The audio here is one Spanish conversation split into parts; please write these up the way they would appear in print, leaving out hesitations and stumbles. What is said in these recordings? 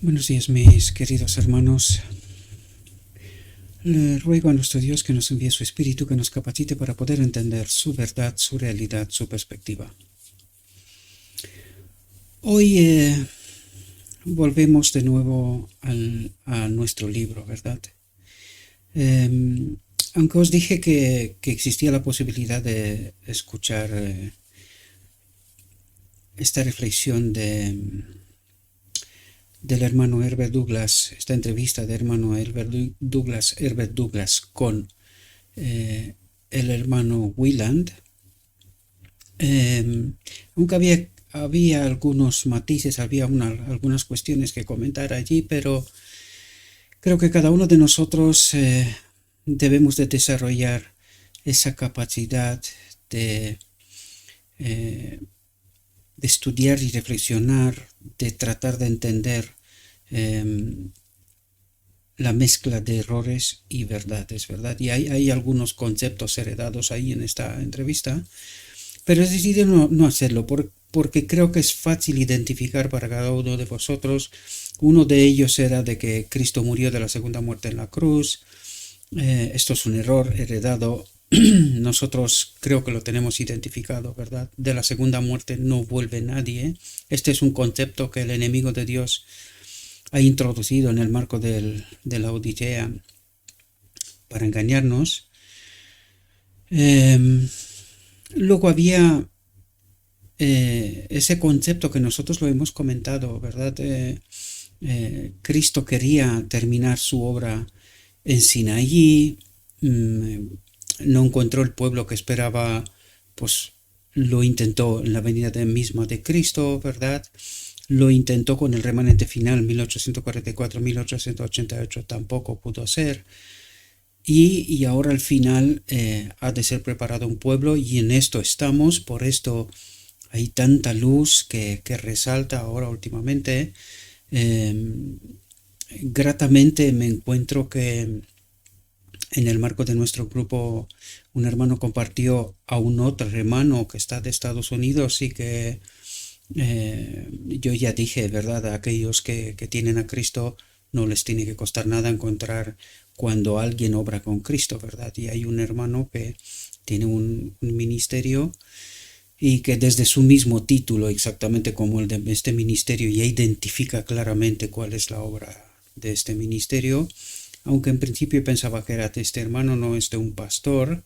Buenos días, mis queridos hermanos. Le ruego a nuestro Dios que nos envíe su Espíritu, que nos capacite para poder entender su verdad, su realidad, su perspectiva. Hoy volvemos de nuevo a nuestro libro, ¿verdad? Aunque os dije que existía la posibilidad de escuchar esta reflexión del hermano Herbert Douglas, esta entrevista del hermano Herbert Douglas con el hermano Wieland, aunque había algunos matices, había algunas cuestiones que comentar allí, pero creo que cada uno de nosotros debemos de desarrollar esa capacidad de estudiar y reflexionar, de tratar de entender la mezcla de errores y verdades, ¿verdad? Y hay algunos conceptos heredados ahí en esta entrevista, pero he decidido no hacerlo porque creo que es fácil identificar para cada uno de vosotros. Uno de ellos era de que Cristo murió de la segunda muerte en la cruz. Esto es un error heredado. Nosotros creo que lo tenemos identificado, ¿verdad? De la segunda muerte no vuelve nadie. Este es un concepto que el enemigo de Dios ha introducido en el marco de la Odisea para engañarnos. Luego había ese concepto que nosotros lo hemos comentado, ¿verdad? Cristo quería terminar su obra en Sinaí, no encontró el pueblo que esperaba, pues lo intentó en la venida misma de Cristo, ¿verdad? Lo intentó con el remanente final 1844-1888, tampoco pudo ser. Y ahora al final ha de ser preparado un pueblo, y en esto estamos. Por esto hay tanta luz que resalta ahora últimamente. Gratamente me encuentro que en el marco de nuestro grupo un hermano compartió a un otro hermano que está de Estados Unidos, y que yo ya dije, ¿verdad? A aquellos que tienen a Cristo no les tiene que costar nada encontrar cuando alguien obra con Cristo, ¿verdad? Y hay un hermano que tiene un ministerio, y que desde su mismo título, exactamente como el de este ministerio, ya identifica claramente cuál es la obra de este ministerio. Aunque en principio pensaba que era de este hermano, no es de un pastor.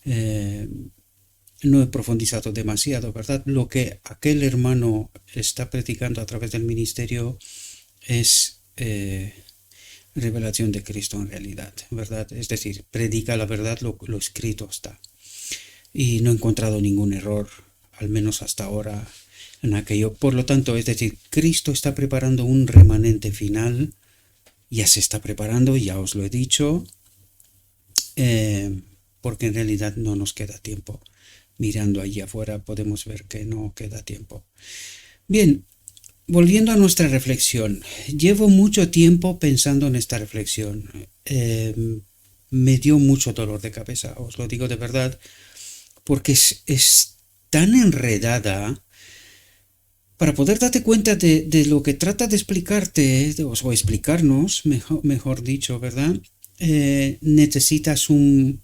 No he profundizado demasiado, ¿verdad? Lo que aquel hermano está predicando a través del ministerio es revelación de Cristo en realidad, ¿verdad? Es decir, predica la verdad, lo escrito está. Y no he encontrado ningún error, al menos hasta ahora, en aquello. Por lo tanto, es decir, Cristo está preparando un remanente final. Ya se está preparando, ya os lo he dicho, porque en realidad no nos queda tiempo. Mirando allí afuera podemos ver que no queda tiempo. Bien, volviendo a nuestra reflexión, llevo mucho tiempo pensando en esta reflexión. Me dio mucho dolor de cabeza, os lo digo de verdad, porque es tan enredada. Para poder darte cuenta de lo que trata de explicarte, o explicarnos, mejor dicho, ¿verdad? Necesitas un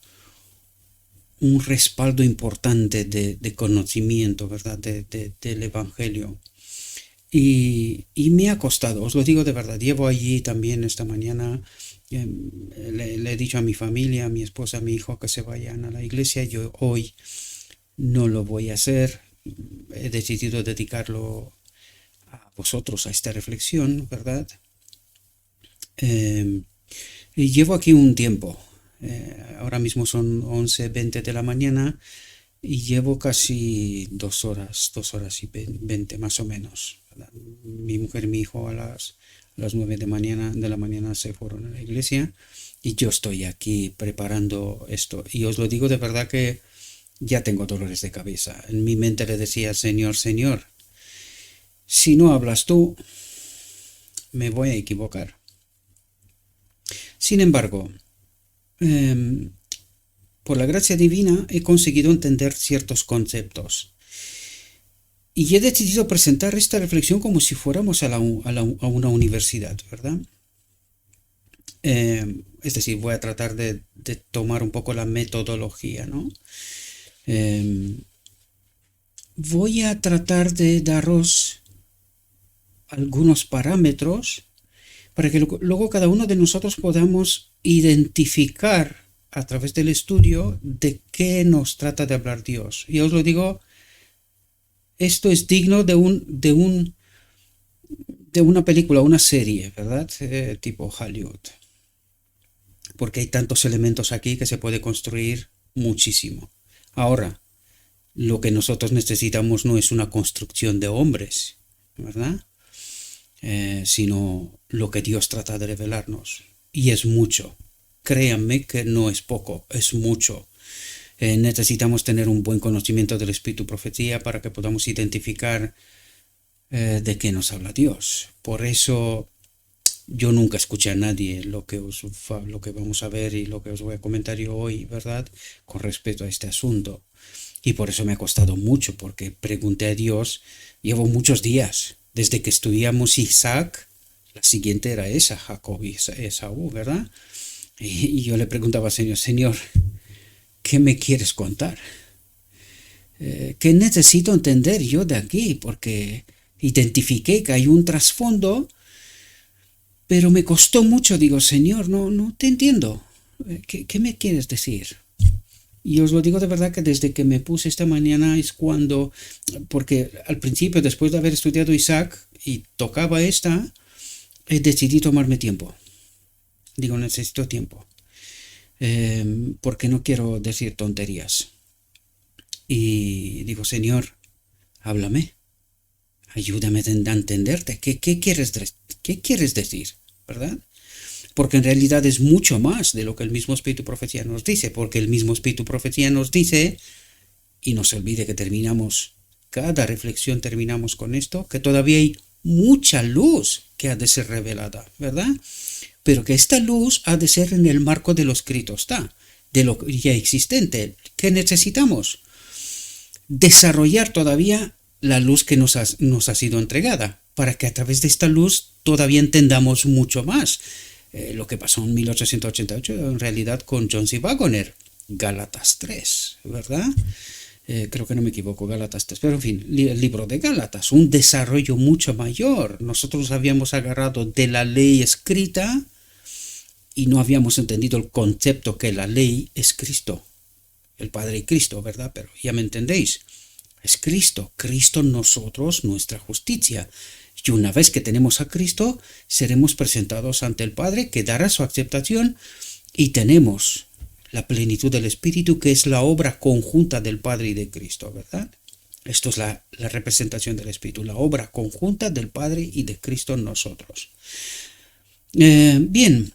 respaldo importante de conocimiento, ¿verdad? Del Evangelio. Y me ha costado, os lo digo de verdad. Llevo allí también esta mañana, le he dicho a mi familia, a mi esposa, a mi hijo que se vayan a la iglesia. Yo hoy no lo voy a hacer. He decidido dedicarlo a vosotros, a esta reflexión, ¿verdad? Y llevo aquí un tiempo. Ahora mismo son 11:20 de la mañana y llevo casi 2 horas y 20 más o menos, ¿verdad? Mi mujer y mi hijo a las 9 de la mañana se fueron a la iglesia, y yo estoy aquí preparando esto. Y os lo digo de verdad que ya tengo dolores de cabeza. En mi mente le decía, Señor, Señor, si no hablas tú, me voy a equivocar. Sin embargo, por la gracia divina he conseguido entender ciertos conceptos. Y he decidido presentar esta reflexión como si fuéramos a una universidad, ¿verdad? Es decir, voy a tratar de tomar un poco la metodología, ¿no? Eh, Voy a tratar de daros algunos parámetros para que luego cada uno de nosotros podamos identificar a través del estudio de qué nos trata de hablar Dios. Y os lo digo, esto es digno de una película, una serie, ¿verdad? Tipo Hollywood. Porque hay tantos elementos aquí que se puede construir muchísimo. Ahora, lo que nosotros necesitamos no es una construcción de hombres, ¿verdad? Sino lo que Dios trata de revelarnos. Y es mucho. Créanme que no es poco, es mucho. Necesitamos tener un buen conocimiento del Espíritu Profecía para que podamos identificar de qué nos habla Dios. Por eso yo nunca escuché a nadie lo que vamos a ver y lo que os voy a comentar yo hoy, ¿verdad? Con respecto a este asunto. Y por eso me ha costado mucho, porque pregunté a Dios, llevo muchos días, desde que estudiamos Isaac, la siguiente era esa, Jacob y Esaú, ¿verdad? Y yo le preguntaba al Señor, Señor, ¿qué me quieres contar? ¿Qué necesito entender yo de aquí? Porque identifiqué que hay un trasfondo, pero me costó mucho, digo, Señor, no te entiendo. ¿Qué me quieres decir? Y os lo digo de verdad que desde que me puse esta mañana es cuando, porque al principio, después de haber estudiado Isaac y tocaba esta, decidí tomarme tiempo. Digo, necesito tiempo, porque no quiero decir tonterías. Y digo, Señor, háblame, ayúdame a entenderte. ¿Qué quieres decir? ¿Verdad? Porque en realidad es mucho más de lo que el mismo Espíritu Profecía nos dice, porque el mismo Espíritu Profecía nos dice, y no se olvide que cada reflexión terminamos con esto, que todavía hay mucha luz que ha de ser revelada, ¿verdad? Pero que esta luz ha de ser en el marco de lo escrito está, de lo ya existente. ¿Qué necesitamos? Desarrollar todavía la luz que nos ha sido entregada, para que a través de esta luz todavía entendamos mucho más. Lo que pasó en 1888 en realidad con John C. Waggoner, Gálatas 3, ¿verdad? Creo que no me equivoco, Gálatas 3, pero en fin, el libro de Gálatas, un desarrollo mucho mayor. Nosotros habíamos agarrado de la ley escrita y no habíamos entendido el concepto que la ley es Cristo, el Padre y Cristo, ¿verdad? Pero ya me entendéis, es Cristo nosotros, nuestra justicia. Y una vez que tenemos a Cristo, seremos presentados ante el Padre, que dará su aceptación, y tenemos la plenitud del Espíritu, que es la obra conjunta del Padre y de Cristo, ¿verdad? Esto es la representación del Espíritu, la obra conjunta del Padre y de Cristo en nosotros. Bien,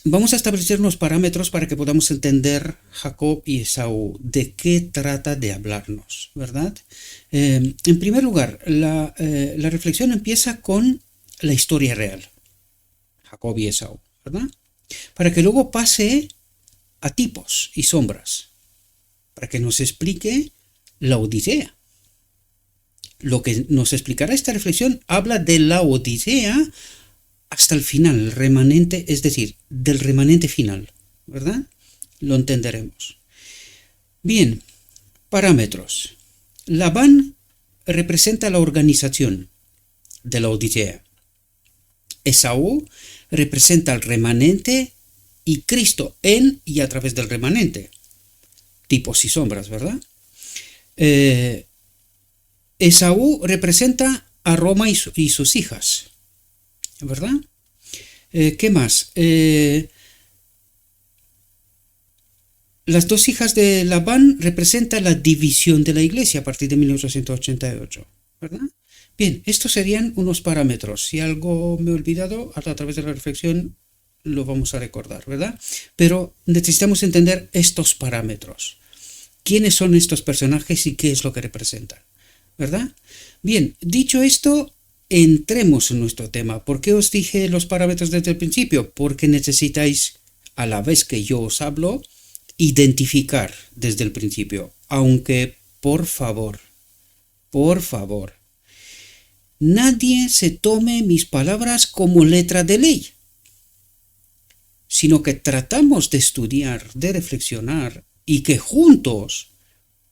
vamos a establecer unos parámetros para que podamos entender Jacob y Esaú, de qué trata de hablarnos, ¿verdad? En primer lugar, la reflexión empieza con la historia real, Jacob y Esaú, ¿verdad? Para que luego pase a tipos y sombras, para que nos explique la Odisea. Lo que nos explicará esta reflexión habla de la Odisea hasta el final, el remanente, es decir, del remanente final, ¿verdad? Lo entenderemos. Bien, parámetros. Labán representa la organización de la Odisea. Esaú representa el remanente y Cristo en y a través del remanente. Tipos y sombras, ¿verdad? Esaú representa a Roma y sus hijas, ¿verdad? ¿Qué más? Las dos hijas de Labán representan la división de la iglesia a partir de 1888, ¿verdad? Bien, estos serían unos parámetros. Si algo me he olvidado, a través de la reflexión lo vamos a recordar, ¿verdad? Pero necesitamos entender estos parámetros. ¿Quiénes son estos personajes y qué es lo que representan? ¿Verdad? Bien, dicho esto, entremos en nuestro tema. ¿Por qué os dije los parámetros desde el principio? Porque necesitáis, a la vez que yo os hablo, identificar desde el principio. Aunque, por favor, Por favor, nadie se tome mis palabras como letra de ley, sino que tratamos de estudiar, de reflexionar y que juntos,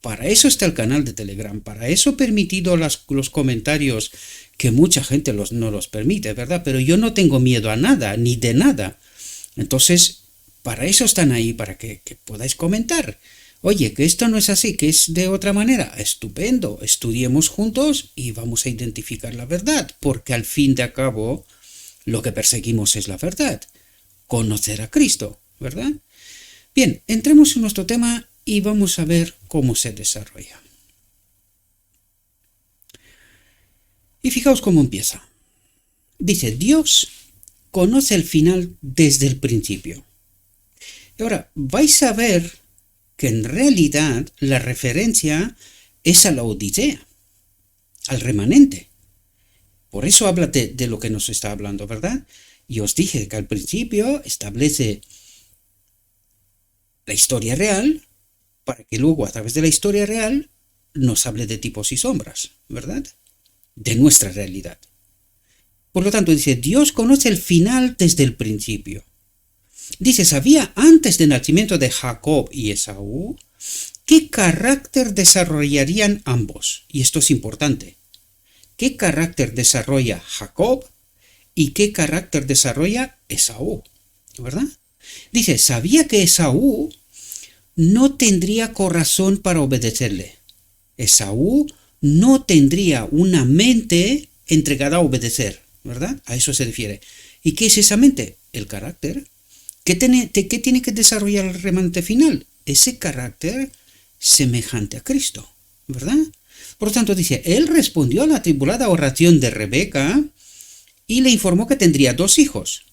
para eso está el canal de Telegram, para eso he permitido los comentarios, que mucha gente no los permite, ¿verdad? Pero yo no tengo miedo a nada, ni de nada. Entonces, para eso están ahí, para que podáis comentar. Oye, que esto no es así, que es de otra manera. Estupendo, estudiemos juntos y vamos a identificar la verdad, porque al fin de cabo lo que perseguimos es la verdad, conocer a Cristo, ¿verdad? Bien, entremos en nuestro tema y vamos a ver cómo se desarrolla. Y fijaos cómo empieza. Dice, Dios conoce el final desde el principio. Y ahora, vais a ver que en realidad la referencia es a la Odisea, al remanente. Por eso habla de lo que nos está hablando, ¿verdad? Y os dije que al principio establece la historia real, para que luego a través de la historia real nos hable de tipos y sombras, ¿verdad? De nuestra realidad. Por lo tanto, dice, Dios conoce el final desde el principio. Dice, sabía antes del nacimiento de Jacob y Esaú qué carácter desarrollarían ambos. Y esto es importante. ¿Qué carácter desarrolla Jacob y qué carácter desarrolla Esaú? ¿Verdad? Dice, sabía que Esaú no tendría corazón para obedecerle. Esaú no tendría una mente entregada a obedecer, ¿verdad? A eso se refiere. ¿Y qué es esa mente? El carácter. ¿Qué tiene que desarrollar el remanente final? Ese carácter semejante a Cristo, ¿verdad? Por lo tanto, dice, él respondió a la atribulada oración de Rebeca y le informó que tendría 2 hijos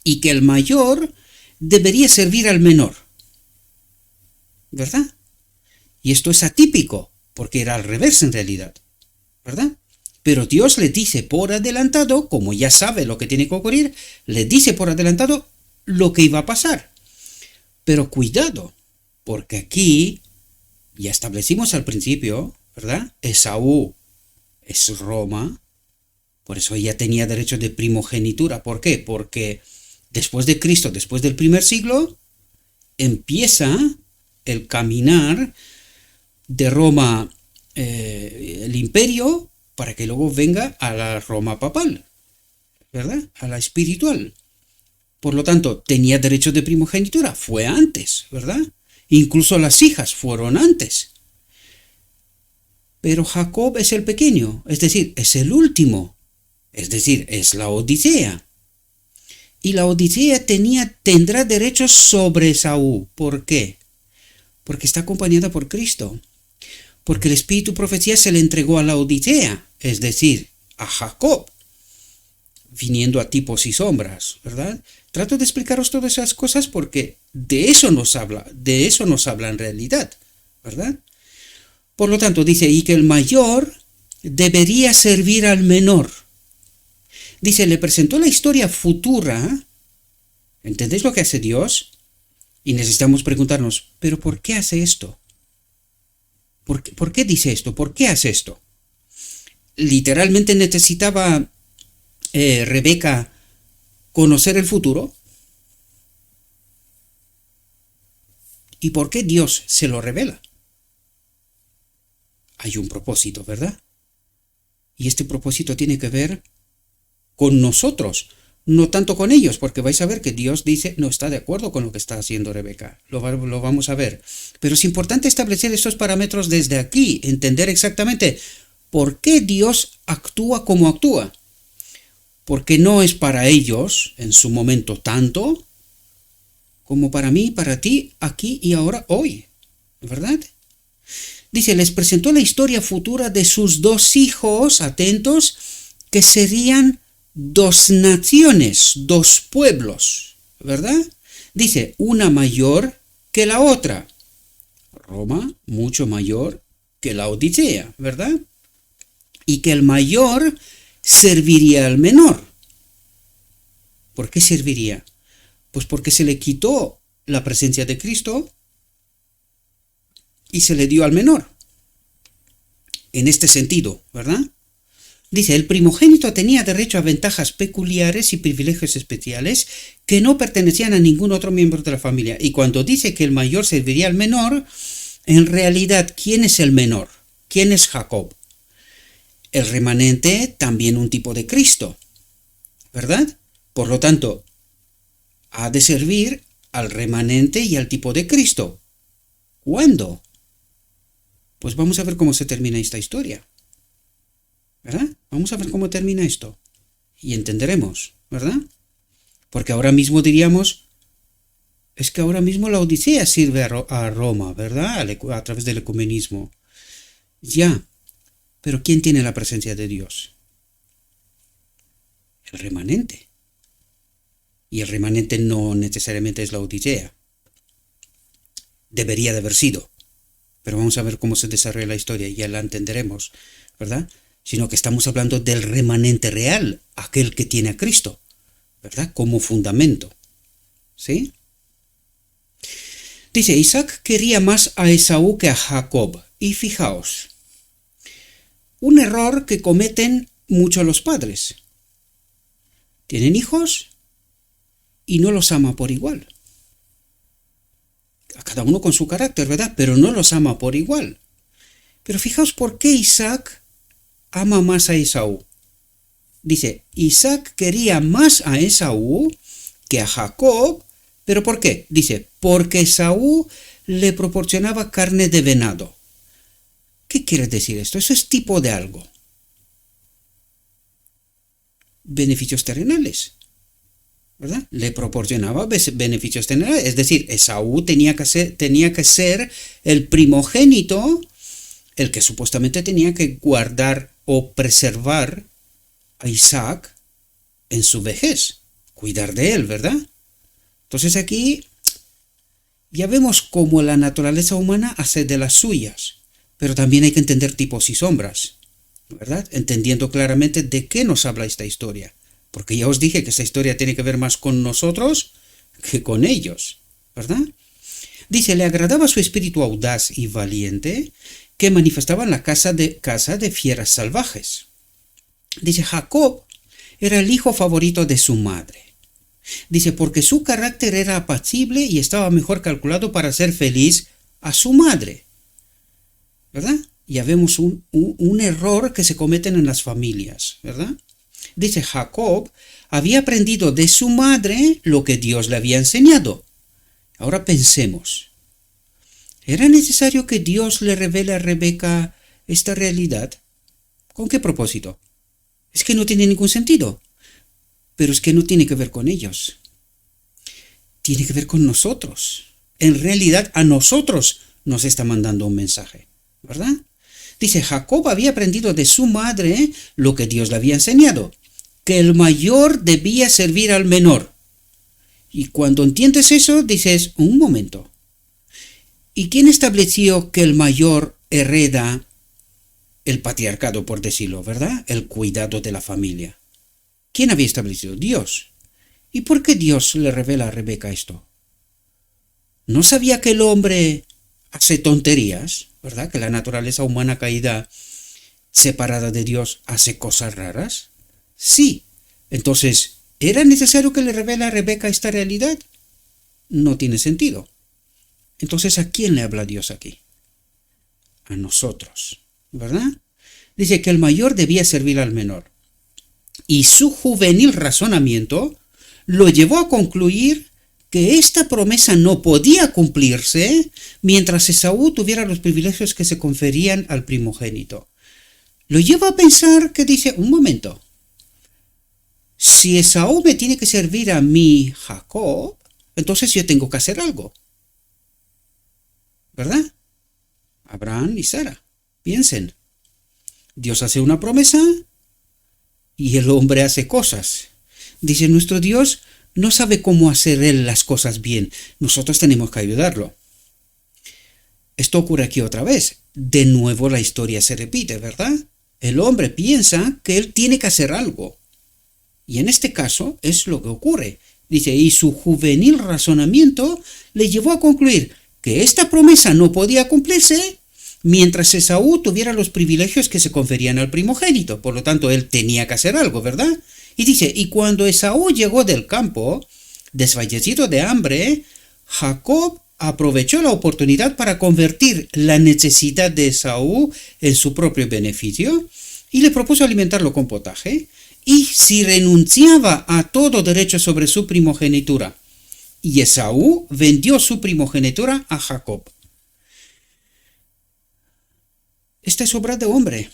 y que el mayor debería servir al menor, ¿verdad? Y esto es atípico, porque era al revés en realidad, ¿verdad? Pero Dios le dice por adelantado, como ya sabe lo que tiene que ocurrir, le dice por adelantado lo que iba a pasar. Pero cuidado, porque aquí ya establecimos al principio, ¿verdad? Esaú es Roma, por eso ella tenía derecho de primogenitura. ¿Por qué? Porque después de Cristo, después del primer siglo, empieza el caminar de Roma, el imperio, para que luego venga a la Roma papal, ¿verdad? A la espiritual. Por lo tanto, tenía derecho de primogenitura, fue antes, ¿verdad? Incluso las hijas fueron antes. Pero Jacob es el pequeño, es decir, es el último, es decir, es la Odisea. Y la Odisea tendrá derechos sobre Esaú. ¿Por qué? Porque está acompañada por Cristo. Porque el espíritu profecía se le entregó a la Odisea, es decir, a Jacob, viniendo a tipos y sombras, ¿verdad? Trato de explicaros todas esas cosas porque de eso nos habla en realidad, ¿verdad? Por lo tanto, dice, y que el mayor debería servir al menor. Dice, le presentó la historia futura. ¿Entendéis lo que hace Dios? Y necesitamos preguntarnos, ¿pero por qué hace esto? ¿Por qué dice esto? ¿Por qué hace esto? ¿Literalmente necesitaba Rebeca conocer el futuro? ¿Y por qué Dios se lo revela? Hay un propósito, ¿verdad? Y este propósito tiene que ver con nosotros, no tanto con ellos, porque vais a ver que Dios dice no está de acuerdo con lo que está haciendo Rebeca. Lo vamos a ver. Pero es importante establecer estos parámetros desde aquí, entender exactamente por qué Dios actúa como actúa. Porque no es para ellos, en su momento, tanto como para mí, para ti, aquí y ahora, hoy. ¿Verdad? Dice, les presentó la historia futura de sus 2 hijos, atentos, que serían 2 naciones, 2 pueblos, ¿verdad? Dice, una mayor que la otra. Roma, mucho mayor que la Odisea, ¿verdad? Y que el mayor serviría al menor. ¿Por qué serviría? Pues porque se le quitó la presencia de Cristo y se le dio al menor. en este sentido, ¿verdad? Dice, el primogénito tenía derecho a ventajas peculiares y privilegios especiales que no pertenecían a ningún otro miembro de la familia. Y cuando dice que el mayor serviría al menor, en realidad, ¿quién es el menor? ¿Quién es Jacob? El remanente, también un tipo de Cristo, ¿verdad? Por lo tanto, ha de servir al remanente y al tipo de Cristo. ¿Cuándo? Pues vamos a ver cómo se termina esta historia, ¿verdad? Vamos a ver cómo termina esto y entenderemos, ¿verdad? Porque ahora mismo diríamos, es que ahora mismo la Odisea sirve a Roma, ¿verdad? A través del ecumenismo. Ya, pero ¿quién tiene la presencia de Dios? El remanente. Y el remanente no necesariamente es la Odisea. Debería de haber sido. Pero vamos a ver cómo se desarrolla la historia y ya la entenderemos, ¿verdad? Sino que estamos hablando del remanente real, aquel que tiene a Cristo, ¿verdad? Como fundamento. ¿Sí? Dice, Isaac quería más a Esaú que a Jacob. Y fijaos, un error que cometen muchos los padres. Tienen hijos y no los ama por igual. A cada uno con su carácter, ¿verdad? Pero no los ama por igual. Pero fijaos por qué Isaac ama más a Esaú. Dice, Isaac quería más a Esaú que a Jacob, ¿pero por qué? Dice, porque Esaú le proporcionaba carne de venado. ¿Qué quiere decir esto? Eso es tipo de algo. Beneficios terrenales, ¿verdad? Le proporcionaba beneficios terrenales. Es decir, Esaú tenía que ser el primogénito, el que supuestamente tenía que guardar o preservar a Isaac en su vejez, cuidar de él, ¿verdad? Entonces aquí ya vemos cómo la naturaleza humana hace de las suyas, pero también hay que entender tipos y sombras, ¿verdad? Entendiendo claramente de qué nos habla esta historia, porque ya os dije que esta historia tiene que ver más con nosotros que con ellos, ¿verdad? Dice, le agradaba su espíritu audaz y valiente que manifestaba en la caza de fieras salvajes. Dice, Jacob era el hijo favorito de su madre. Dice, porque su carácter era apacible y estaba mejor calculado para hacer feliz a su madre, ¿verdad? Ya vemos un error que se cometen en las familias, ¿verdad? Dice, Jacob había aprendido de su madre lo que Dios le había enseñado. Ahora pensemos, ¿era necesario que Dios le revele a Rebeca esta realidad? ¿Con qué propósito? Es que no tiene ningún sentido. Pero es que no tiene que ver con ellos. Tiene que ver con nosotros. En realidad, a nosotros nos está mandando un mensaje, ¿verdad? Dice, Jacob había aprendido de su madre lo que Dios le había enseñado, que el mayor debía servir al menor. Y cuando entiendes eso, dices, un momento. ¿Y quién estableció que el mayor hereda el patriarcado, por decirlo, ¿verdad? El cuidado de la familia. ¿Quién había establecido? Dios. ¿Y por qué Dios le revela a Rebeca esto? ¿No sabía que el hombre hace tonterías, ¿verdad? Que la naturaleza humana caída, separada de Dios, hace cosas raras. Sí. Entonces, ¿era necesario que le revele a Rebeca esta realidad? No tiene sentido. Entonces, ¿a quién le habla Dios aquí? A nosotros, ¿verdad? Dice que el mayor debía servir al menor. Y su juvenil razonamiento lo llevó a concluir que esta promesa no podía cumplirse mientras Esaú tuviera los privilegios que se conferían al primogénito. Lo lleva a pensar que dice, un momento, si Esaú me tiene que servir a mí, Jacob, entonces yo tengo que hacer algo, ¿verdad? Abraham y Sara, piensen, Dios hace una promesa y el hombre hace cosas. Dice, nuestro Dios no sabe cómo hacer él las cosas bien. Nosotros tenemos que ayudarlo. Esto ocurre aquí otra vez. De nuevo la historia se repite, ¿verdad? El hombre piensa que él tiene que hacer algo. Y en este caso es lo que ocurre. Dice, y su juvenil razonamiento le llevó a concluir que esta promesa no podía cumplirse mientras Esaú tuviera los privilegios que se conferían al primogénito. Por lo tanto, él tenía que hacer algo, ¿verdad? Y dice, y cuando Esaú llegó del campo, desfallecido de hambre, Jacob aprovechó la oportunidad para convertir la necesidad de Esaú en su propio beneficio y le propuso alimentarlo con potaje, y si renunciaba a todo derecho sobre su primogenitura. Y Esaú vendió su primogenitura a Jacob. Esta es obra de hombre.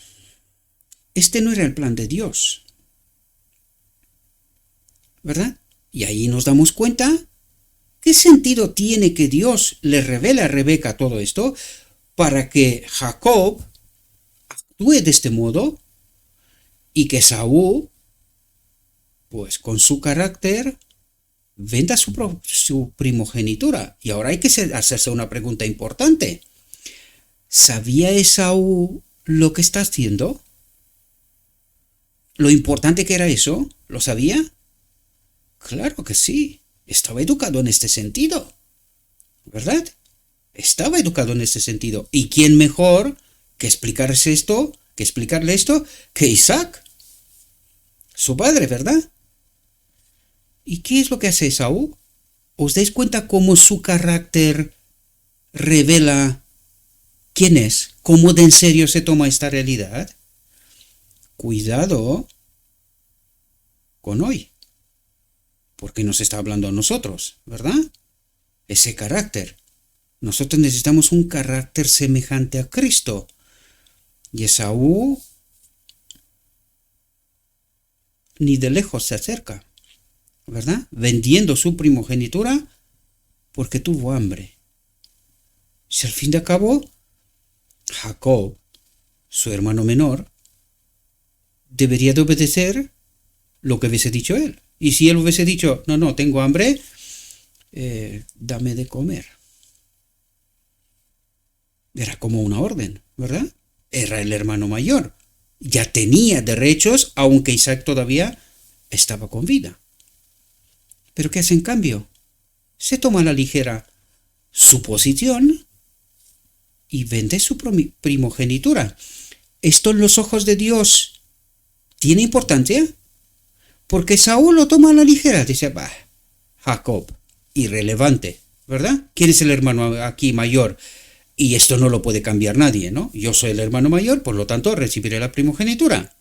Este no era el plan de Dios, ¿verdad? Y ahí nos damos cuenta. ¿Qué sentido tiene que Dios le revele a Rebeca todo esto para que Jacob actúe de este modo y que Esaú, pues con su carácter, venda su primogenitura? Y ahora hay que hacerse una pregunta importante. ¿Sabía Esaú lo que está haciendo? ¿Lo importante que era eso? ¿Lo sabía? Claro que sí. Estaba educado en este sentido, ¿verdad? Estaba educado en este sentido. ¿Y quién mejor que explicarle esto que Isaac, su padre, ¿verdad? ¿Y qué es lo que hace Esaú? ¿Os dais cuenta cómo su carácter revela quién es? ¿Cómo de en serio se toma esta realidad? Cuidado con hoy, porque nos está hablando a nosotros, ¿verdad? Ese carácter. Nosotros necesitamos un carácter semejante a Cristo. Y Esaú ni de lejos se acerca, ¿verdad? Vendiendo su primogenitura porque tuvo hambre. Si al fin de cabo, Jacob, su hermano menor, debería de obedecer lo que hubiese dicho él. Y si él hubiese dicho, no, tengo hambre, dame de comer. Era como una orden, ¿verdad? Era el hermano mayor. Ya tenía derechos, aunque Isaac todavía estaba con vida. ¿Pero qué hace en cambio? Se toma a la ligera su posición y vende su primogenitura. ¿Esto en los ojos de Dios tiene importancia? Porque Saúl lo toma a la ligera. Dice, Jacob, irrelevante, ¿verdad? ¿Quién es el hermano aquí mayor? Y esto no lo puede cambiar nadie, ¿no? Yo soy el hermano mayor, por lo tanto recibiré la primogenitura.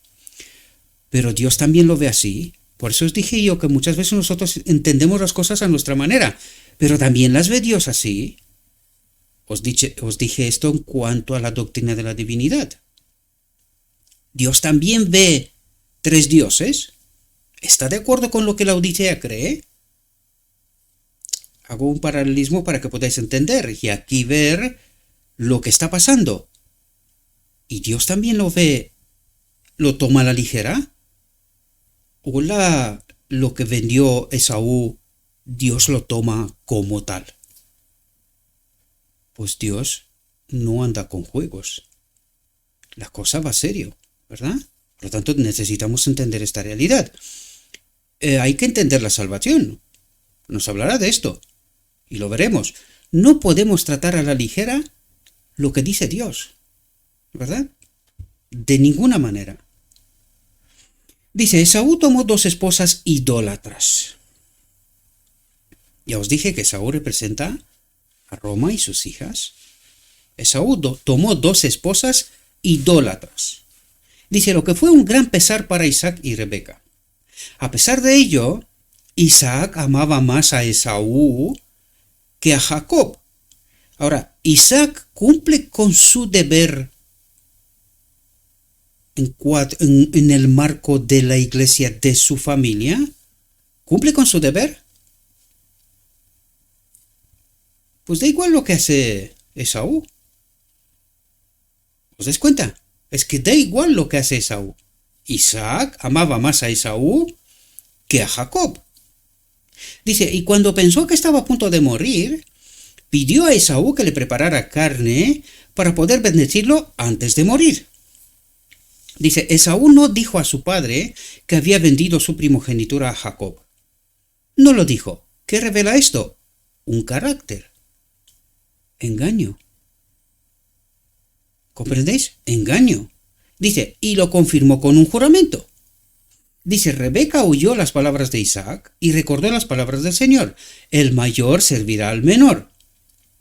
Pero Dios también lo ve así. Por eso os dije yo que muchas veces nosotros entendemos las cosas a nuestra manera, pero también las ve Dios así. Os dije esto en cuanto a la doctrina de la divinidad. Dios también ve 3 dioses. ¿Está de acuerdo con lo que la Odisea cree? Hago un paralelismo para que podáis entender y aquí ver lo que está pasando. ¿Y Dios también lo ve, lo toma a la ligera? ¿O lo que vendió Esaú, Dios lo toma como tal? Pues Dios no anda con juegos. La cosa va serio, ¿verdad? Por lo tanto, necesitamos entender esta realidad. Hay que entender la salvación. Nos hablará de esto. Y lo veremos. No podemos tratar a la ligera lo que dice Dios, ¿verdad? De ninguna manera. Dice, Esaú tomó 2 esposas idólatras. Ya os dije que Esaú representa a Roma y sus hijas. Esaú tomó 2 esposas idólatras. Dice, lo que fue un gran pesar para Isaac y Rebeca. A pesar de ello, Isaac amaba más a Esaú que a Jacob. Ahora, Isaac cumple con su deber en el marco de la iglesia de su familia. ¿Cumple con su deber? Pues da igual lo que hace Esaú. ¿Os dais cuenta? Es que da igual lo que hace Esaú. Isaac amaba más a Esaú que a Jacob. Dice, y cuando pensó que estaba a punto de morir, pidió a Esaú que le preparara carne para poder bendecirlo antes de morir. Dice, Esaú no dijo a su padre que había vendido su primogenitura a Jacob. No lo dijo. ¿Qué revela esto? Un carácter. Engaño. ¿Comprendéis? Engaño. Dice, y lo confirmó con un juramento. Dice, Rebeca oyó las palabras de Isaac y recordó las palabras del Señor. El mayor servirá al menor.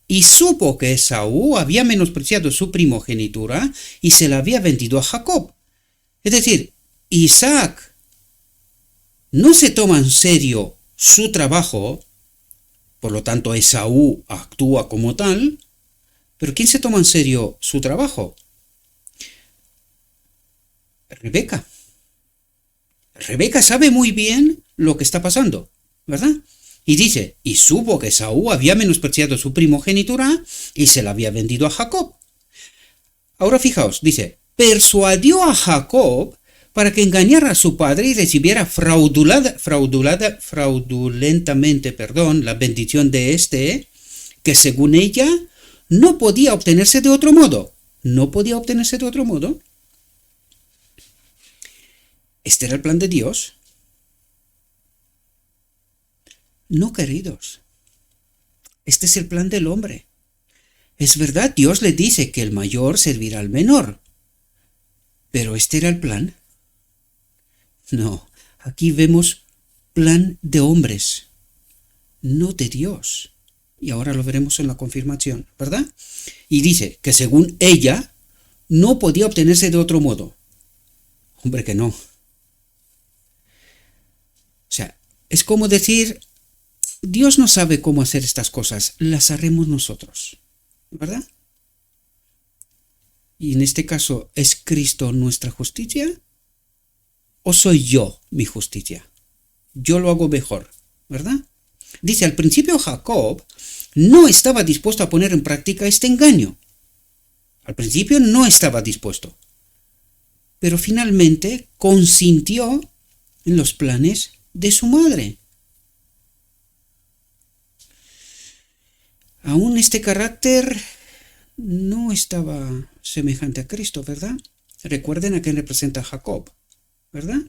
Y supo que Esaú había menospreciado su primogenitura y se la había vendido a Jacob. Es decir, Isaac no se toma en serio su trabajo, por lo tanto Esaú actúa como tal, pero ¿quién se toma en serio su trabajo? Rebeca. Rebeca sabe muy bien lo que está pasando, ¿verdad? Y dice, y supo que Esaú había menospreciado su primogenitura y se la había vendido a Jacob. Ahora fijaos, dice, persuadió a Jacob para que engañara a su padre y recibiera fraudulentamente, la bendición de éste, que según ella no podía obtenerse de otro modo. No podía obtenerse de otro modo. Este era el plan de Dios. No, queridos. Este es el plan del hombre. Es verdad, Dios le dice que el mayor servirá al menor. ¿Pero este era el plan? No, aquí vemos plan de hombres, no de Dios. Y ahora lo veremos en la confirmación, ¿verdad? Y dice que según ella no podía obtenerse de otro modo. Hombre, que no. O sea, es como decir, Dios no sabe cómo hacer estas cosas, las haremos nosotros, ¿verdad? Y en este caso, ¿es Cristo nuestra justicia? ¿O soy yo mi justicia? Yo lo hago mejor, ¿verdad? Dice, al principio Jacob no estaba dispuesto a poner en práctica este engaño. Al principio no estaba dispuesto. Pero finalmente consintió en los planes de su madre. Aún este carácter no estaba semejante a Cristo, ¿verdad? Recuerden a quién representa Jacob, ¿verdad?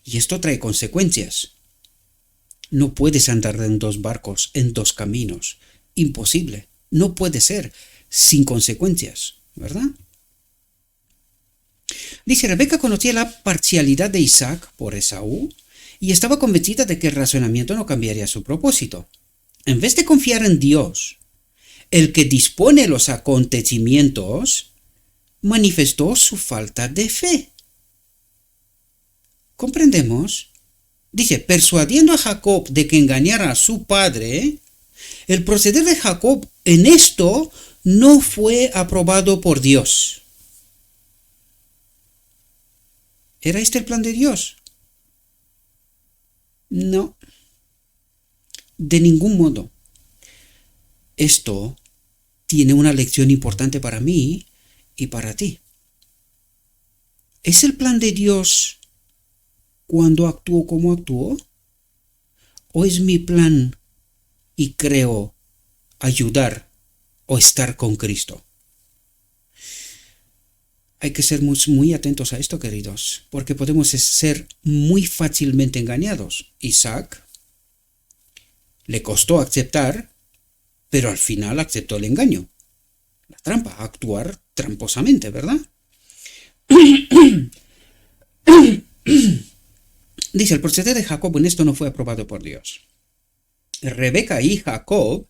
Y esto trae consecuencias. No puedes andar en dos barcos, en dos caminos. Imposible. No puede ser sin consecuencias, ¿verdad? Dice, Rebeca conocía la parcialidad de Isaac por Esaú y estaba convencida de que el razonamiento no cambiaría su propósito. En vez de confiar en Dios, el que dispone los acontecimientos, manifestó su falta de fe. ¿Comprendemos? Dice, persuadiendo a Jacob de que engañara a su padre, el proceder de Jacob en esto no fue aprobado por Dios. ¿Era este el plan de Dios? No, de ningún modo. Esto tiene una lección importante para mí y para ti. ¿Es el plan de Dios cuando actúo como actúo? ¿O es mi plan y creo ayudar o estar con Cristo? Hay que ser muy atentos a esto, queridos, porque podemos ser muy fácilmente engañados. Isaac le costó aceptar, pero al final aceptó el engaño, la trampa, actuar tramposamente, ¿verdad? Dice, el proceder de Jacob en esto no fue aprobado por Dios. Rebeca y Jacob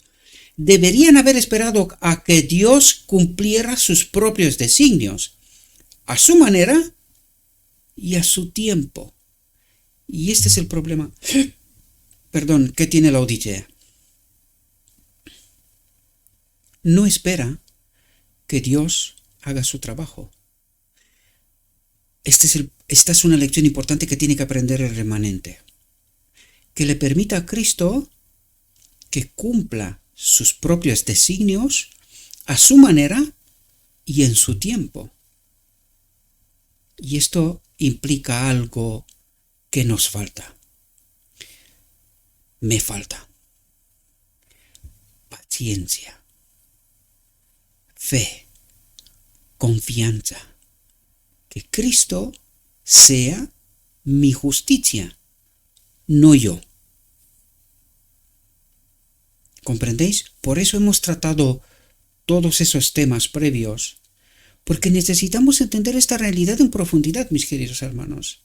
deberían haber esperado a que Dios cumpliera sus propios designios, a su manera y a su tiempo. Y este es el problema, que tiene la Odisea. No espera que Dios haga su trabajo. Esta es una lección importante que tiene que aprender el remanente. Que le permita a Cristo que cumpla sus propios designios a su manera y en su tiempo. Y esto implica algo que nos falta. Me falta paciencia, fe, confianza. Que Cristo sea mi justicia, no yo. ¿Comprendéis? Por eso hemos tratado todos esos temas previos, Porque necesitamos entender esta realidad en profundidad, mis queridos hermanos.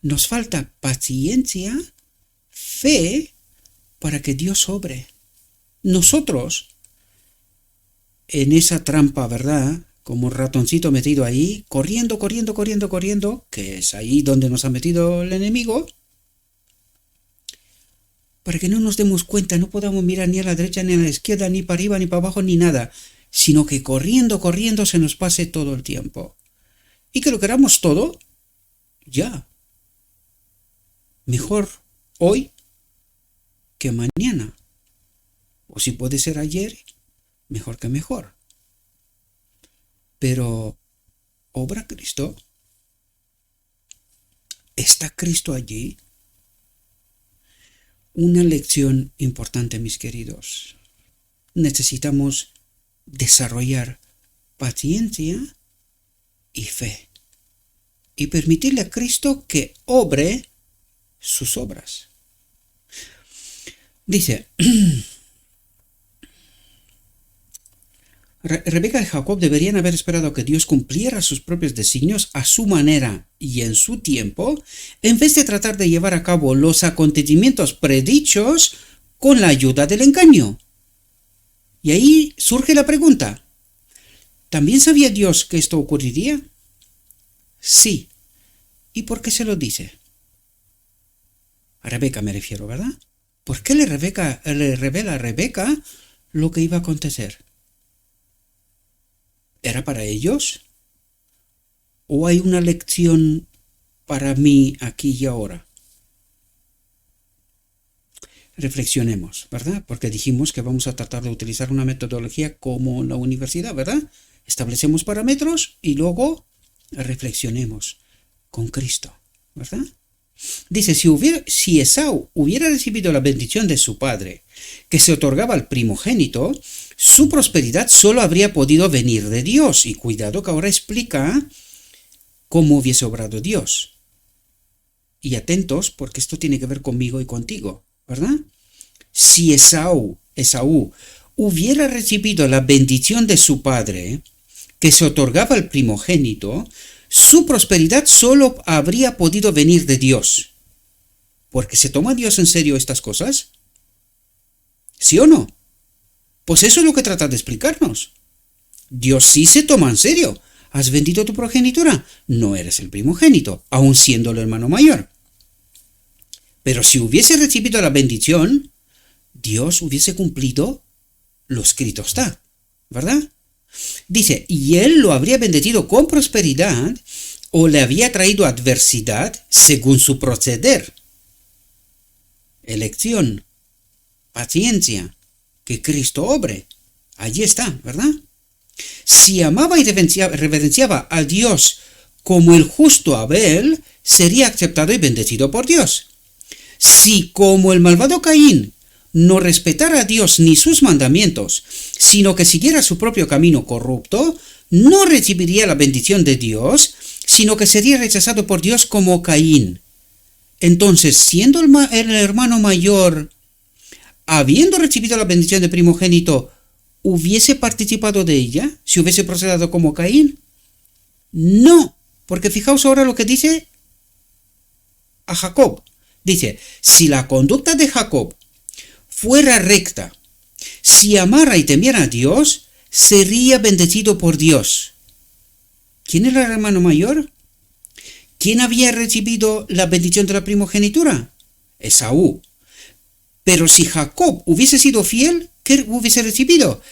Nos falta paciencia, fe, para que Dios obre. Nosotros, en esa trampa, ¿verdad?, como un ratoncito metido ahí, corriendo, que es ahí donde nos ha metido el enemigo, para que no nos demos cuenta, no podamos mirar ni a la derecha, ni a la izquierda, ni para arriba, ni para abajo, ni nada, sino que corriendo se nos pase todo el tiempo. Y que lo queramos todo, ya. Mejor hoy que mañana. O si puede ser ayer, mejor que mejor. Pero, ¿obra Cristo? ¿Está Cristo allí? Una lección importante, mis queridos. Necesitamos desarrollar paciencia y fe. Y permitirle a Cristo que obre sus obras. Dice, Rebeca y Jacob deberían haber esperado que Dios cumpliera sus propios designios a su manera y en su tiempo, en vez de tratar de llevar a cabo los acontecimientos predichos con la ayuda del engaño. Y ahí surge la pregunta, ¿también sabía Dios que esto ocurriría? Sí. ¿Y por qué se lo dice? A Rebeca me refiero, ¿verdad? ¿Por qué le revela a Rebeca lo que iba a acontecer? ¿Era para ellos? ¿O hay una lección para mí aquí y ahora? Reflexionemos, ¿verdad? Porque dijimos que vamos a tratar de utilizar una metodología como la universidad, ¿verdad? Establecemos parámetros y luego reflexionemos con Cristo, ¿verdad? Dice, si Esaú hubiera recibido la bendición de su padre, que se otorgaba al primogénito, su prosperidad solo habría podido venir de Dios. Y cuidado que ahora explica cómo hubiese obrado Dios. Y atentos, porque esto tiene que ver conmigo y contigo, ¿verdad? Si Esaú hubiera recibido la bendición de su padre, que se otorgaba al primogénito, su prosperidad solo habría podido venir de Dios. ¿Porque se toma Dios en serio estas cosas? ¿Sí o no? Pues eso es lo que trata de explicarnos. Dios sí se toma en serio. ¿Has vendido tu progenitura? No eres el primogénito, aun siendo el hermano mayor. Pero si hubiese recibido la bendición, Dios hubiese cumplido lo escrito está, ¿verdad? Dice, y él lo habría bendecido con prosperidad o le había traído adversidad según su proceder. Elección, paciencia, que Cristo obre. Allí está, ¿verdad? Si amaba y reverenciaba a Dios como el justo Abel, sería aceptado y bendecido por Dios. Si como el malvado Caín no respetara a Dios ni sus mandamientos, sino que siguiera su propio camino corrupto, no recibiría la bendición de Dios, sino que sería rechazado por Dios como Caín. Entonces, siendo el hermano mayor, habiendo recibido la bendición de primogénito, ¿hubiese participado de ella si hubiese procedido como Caín? No, porque fijaos ahora lo que dice a Jacob. Dice, si la conducta de Jacob fuera recta, si amara y temiera a Dios, sería bendecido por Dios. ¿Quién era el hermano mayor? ¿Quién había recibido la bendición de la primogenitura? Esaú. Pero si Jacob hubiese sido fiel, ¿qué hubiese recibido?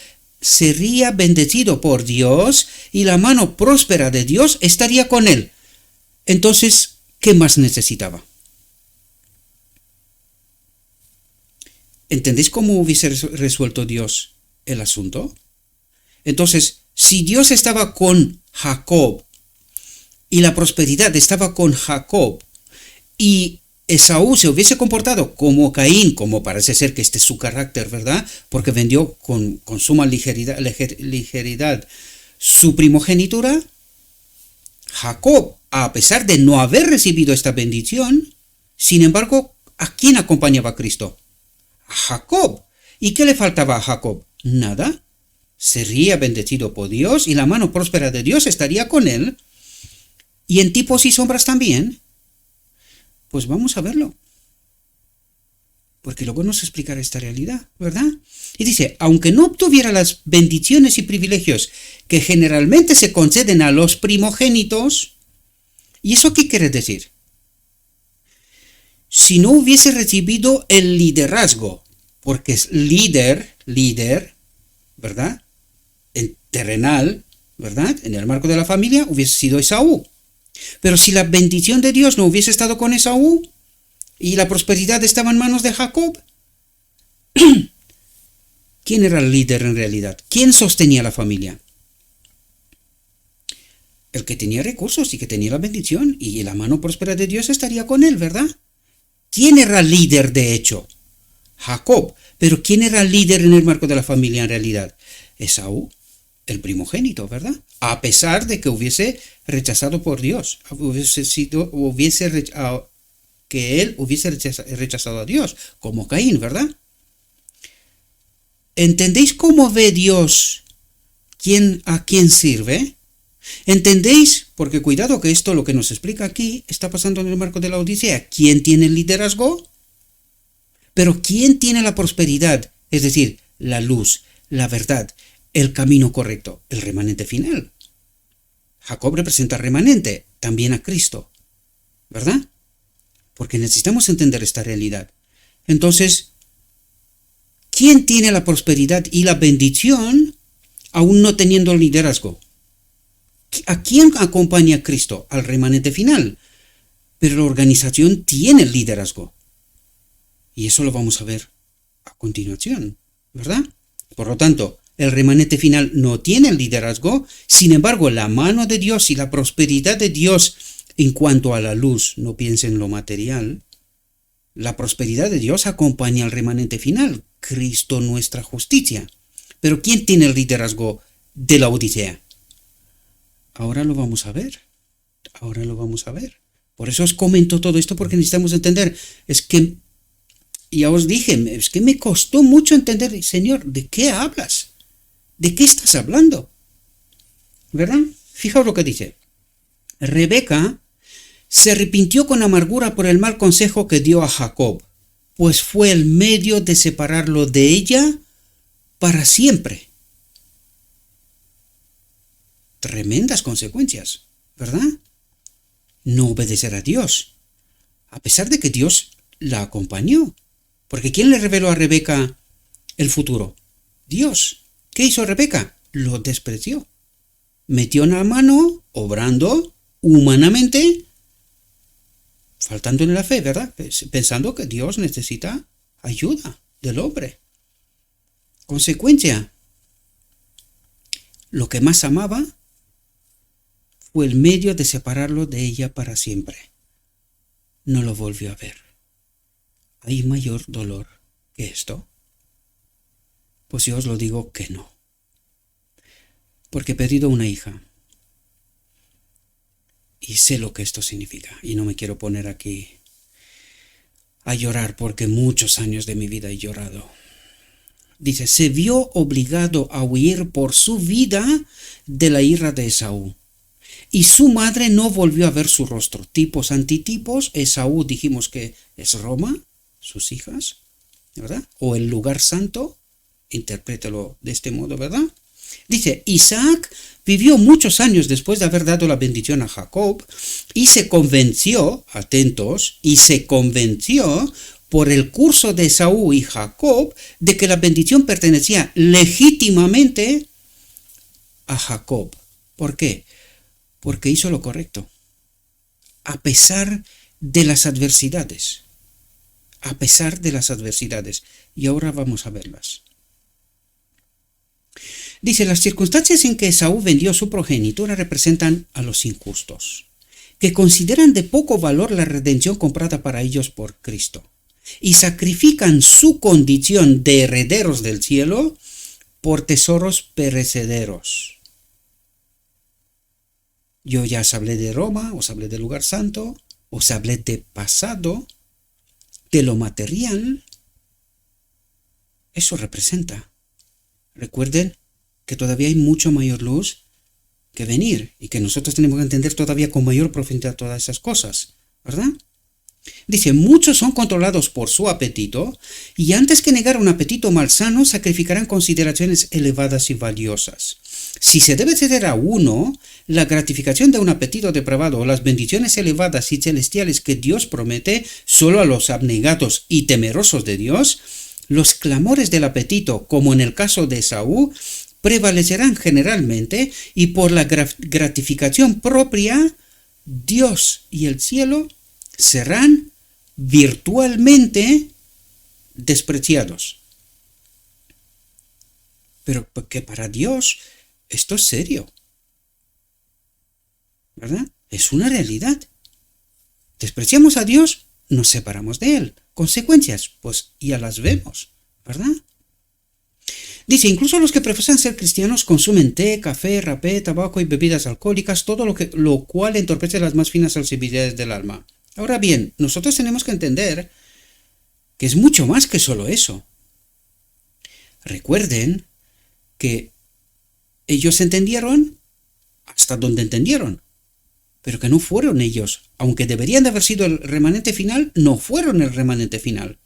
Sería bendecido por Dios y la mano próspera de Dios estaría con él. Entonces, ¿qué más necesitaba? ¿Entendéis cómo hubiese resuelto Dios el asunto? Entonces, si Dios estaba con Jacob y la prosperidad estaba con Jacob y Esaú se hubiese comportado como Caín, como parece ser que este es su carácter, ¿verdad? Porque vendió con suma ligeridad su primogenitura, Jacob, a pesar de no haber recibido esta bendición, sin embargo, ¿a quién acompañaba Cristo? A Jacob. ¿Y qué le faltaba a Jacob? Nada. sería bendecido por Dios y la mano próspera de Dios estaría con él, y en tipos y sombras también, pues vamos a verlo. Porque luego nos explicará esta realidad, ¿verdad? Y dice, aunque no obtuviera las bendiciones y privilegios que generalmente se conceden a los primogénitos, ¿y eso qué quiere decir? Si no hubiese recibido el liderazgo, porque es líder, ¿verdad? En terrenal, ¿verdad? En el marco de la familia hubiese sido Esaú. Pero si la bendición de Dios no hubiese estado con Esaú y la prosperidad estaba en manos de Jacob, ¿quién era el líder en realidad? ¿Quién sostenía la familia? El que tenía recursos y que tenía la bendición, y la mano próspera de Dios estaría con él, ¿verdad? ¿Quién era el líder de hecho? Jacob. Pero ¿quién era el líder en el marco de la familia en realidad? Esaú, el primogénito, ¿verdad? A pesar de que hubiese rechazado por Dios, que él hubiese rechazado a Dios, como Caín, ¿verdad? ¿Entendéis cómo ve Dios a quién sirve? ¿Entendéis? Porque cuidado que esto, lo que nos explica aquí, está pasando en el marco de la Odisea. ¿Quién tiene el liderazgo? Pero ¿quién tiene la prosperidad? Es decir, la luz, la verdad, el camino correcto, el remanente final. Jacob representa al remanente, también a Cristo, ¿verdad? Porque necesitamos entender esta realidad. Entonces, ¿quién tiene la prosperidad y la bendición aún no teniendo el liderazgo? ¿A quién acompaña a Cristo? Al remanente final. Pero la organización tiene el liderazgo. Y eso lo vamos a ver a continuación, ¿verdad? Por lo tanto, el remanente final no tiene el liderazgo, sin embargo, la mano de Dios y la prosperidad de Dios en cuanto a la luz, no piensen en lo material, la prosperidad de Dios acompaña al remanente final, Cristo nuestra justicia. Pero ¿quién tiene el liderazgo de la Odisea? Ahora lo vamos a ver. Por eso os comento todo esto, porque necesitamos entender. Ya os dije, es que me costó mucho entender, Señor, ¿de qué hablas? ¿De qué estás hablando? ¿Verdad? Fijaos lo que dice. Rebeca se arrepintió con amargura por el mal consejo que dio a Jacob, pues fue el medio de separarlo de ella para siempre. Tremendas consecuencias, ¿verdad? No obedecer a Dios, a pesar de que Dios la acompañó. Porque ¿quién le reveló a Rebeca el futuro? Dios. ¿Qué hizo Rebeca? Lo despreció. Metió la mano, obrando humanamente, faltando en la fe, ¿verdad? Pensando que Dios necesita ayuda del hombre. Consecuencia, lo que más amaba fue el medio de separarlo de ella para siempre. No lo volvió a ver. ¿Hay mayor dolor que esto? Pues yo os lo digo que no. Porque he perdido una hija. Y sé lo que esto significa. Y no me quiero poner aquí a llorar porque muchos años de mi vida he llorado. Dice, se vio obligado a huir por su vida de la ira de Esaú. Y su madre no volvió a ver su rostro. Tipos, antitipos. Esaú dijimos que es Roma, sus hijas, ¿verdad? O el lugar santo. Interprételo de este modo, ¿verdad? Dice, Isaac vivió muchos años después de haber dado la bendición a Jacob y se convenció, atentos, por el curso de Esaú y Jacob de que la bendición pertenecía legítimamente a Jacob. ¿Por qué? Porque hizo lo correcto, a pesar de las adversidades. Y ahora vamos a verlas. Dice, las circunstancias en que Esaú vendió su progenitura representan a los injustos, que consideran de poco valor la redención comprada para ellos por Cristo, y sacrifican su condición de herederos del cielo por tesoros perecederos. Yo ya os hablé de Roma, os hablé del lugar santo, os hablé de pasado, de lo material. Eso representa. Recuerden que todavía hay mucho mayor luz que venir y que nosotros tenemos que entender todavía con mayor profundidad todas esas cosas, ¿verdad? Dice, muchos son controlados por su apetito y antes que negar un apetito malsano sacrificarán consideraciones elevadas y valiosas. Si se debe ceder a uno la gratificación de un apetito depravado o las bendiciones elevadas y celestiales que Dios promete solo a los abnegados y temerosos de Dios, los clamores del apetito, como en el caso de Esaú, prevalecerán generalmente y por la gratificación propia, Dios y el cielo serán virtualmente despreciados. Pero porque para Dios esto es serio, ¿verdad? Es una realidad. Despreciamos a Dios, nos separamos de Él. Consecuencias, pues ya las vemos, ¿verdad? Dice, incluso los que profesan ser cristianos consumen té, café, rapé, tabaco y bebidas alcohólicas, todo lo cual entorpece las más finas sensibilidades del alma. Ahora bien, nosotros tenemos que entender que es mucho más que solo eso. Recuerden que ellos entendieron hasta donde entendieron, pero que no fueron ellos. Aunque deberían de haber sido el remanente final, no fueron el remanente final.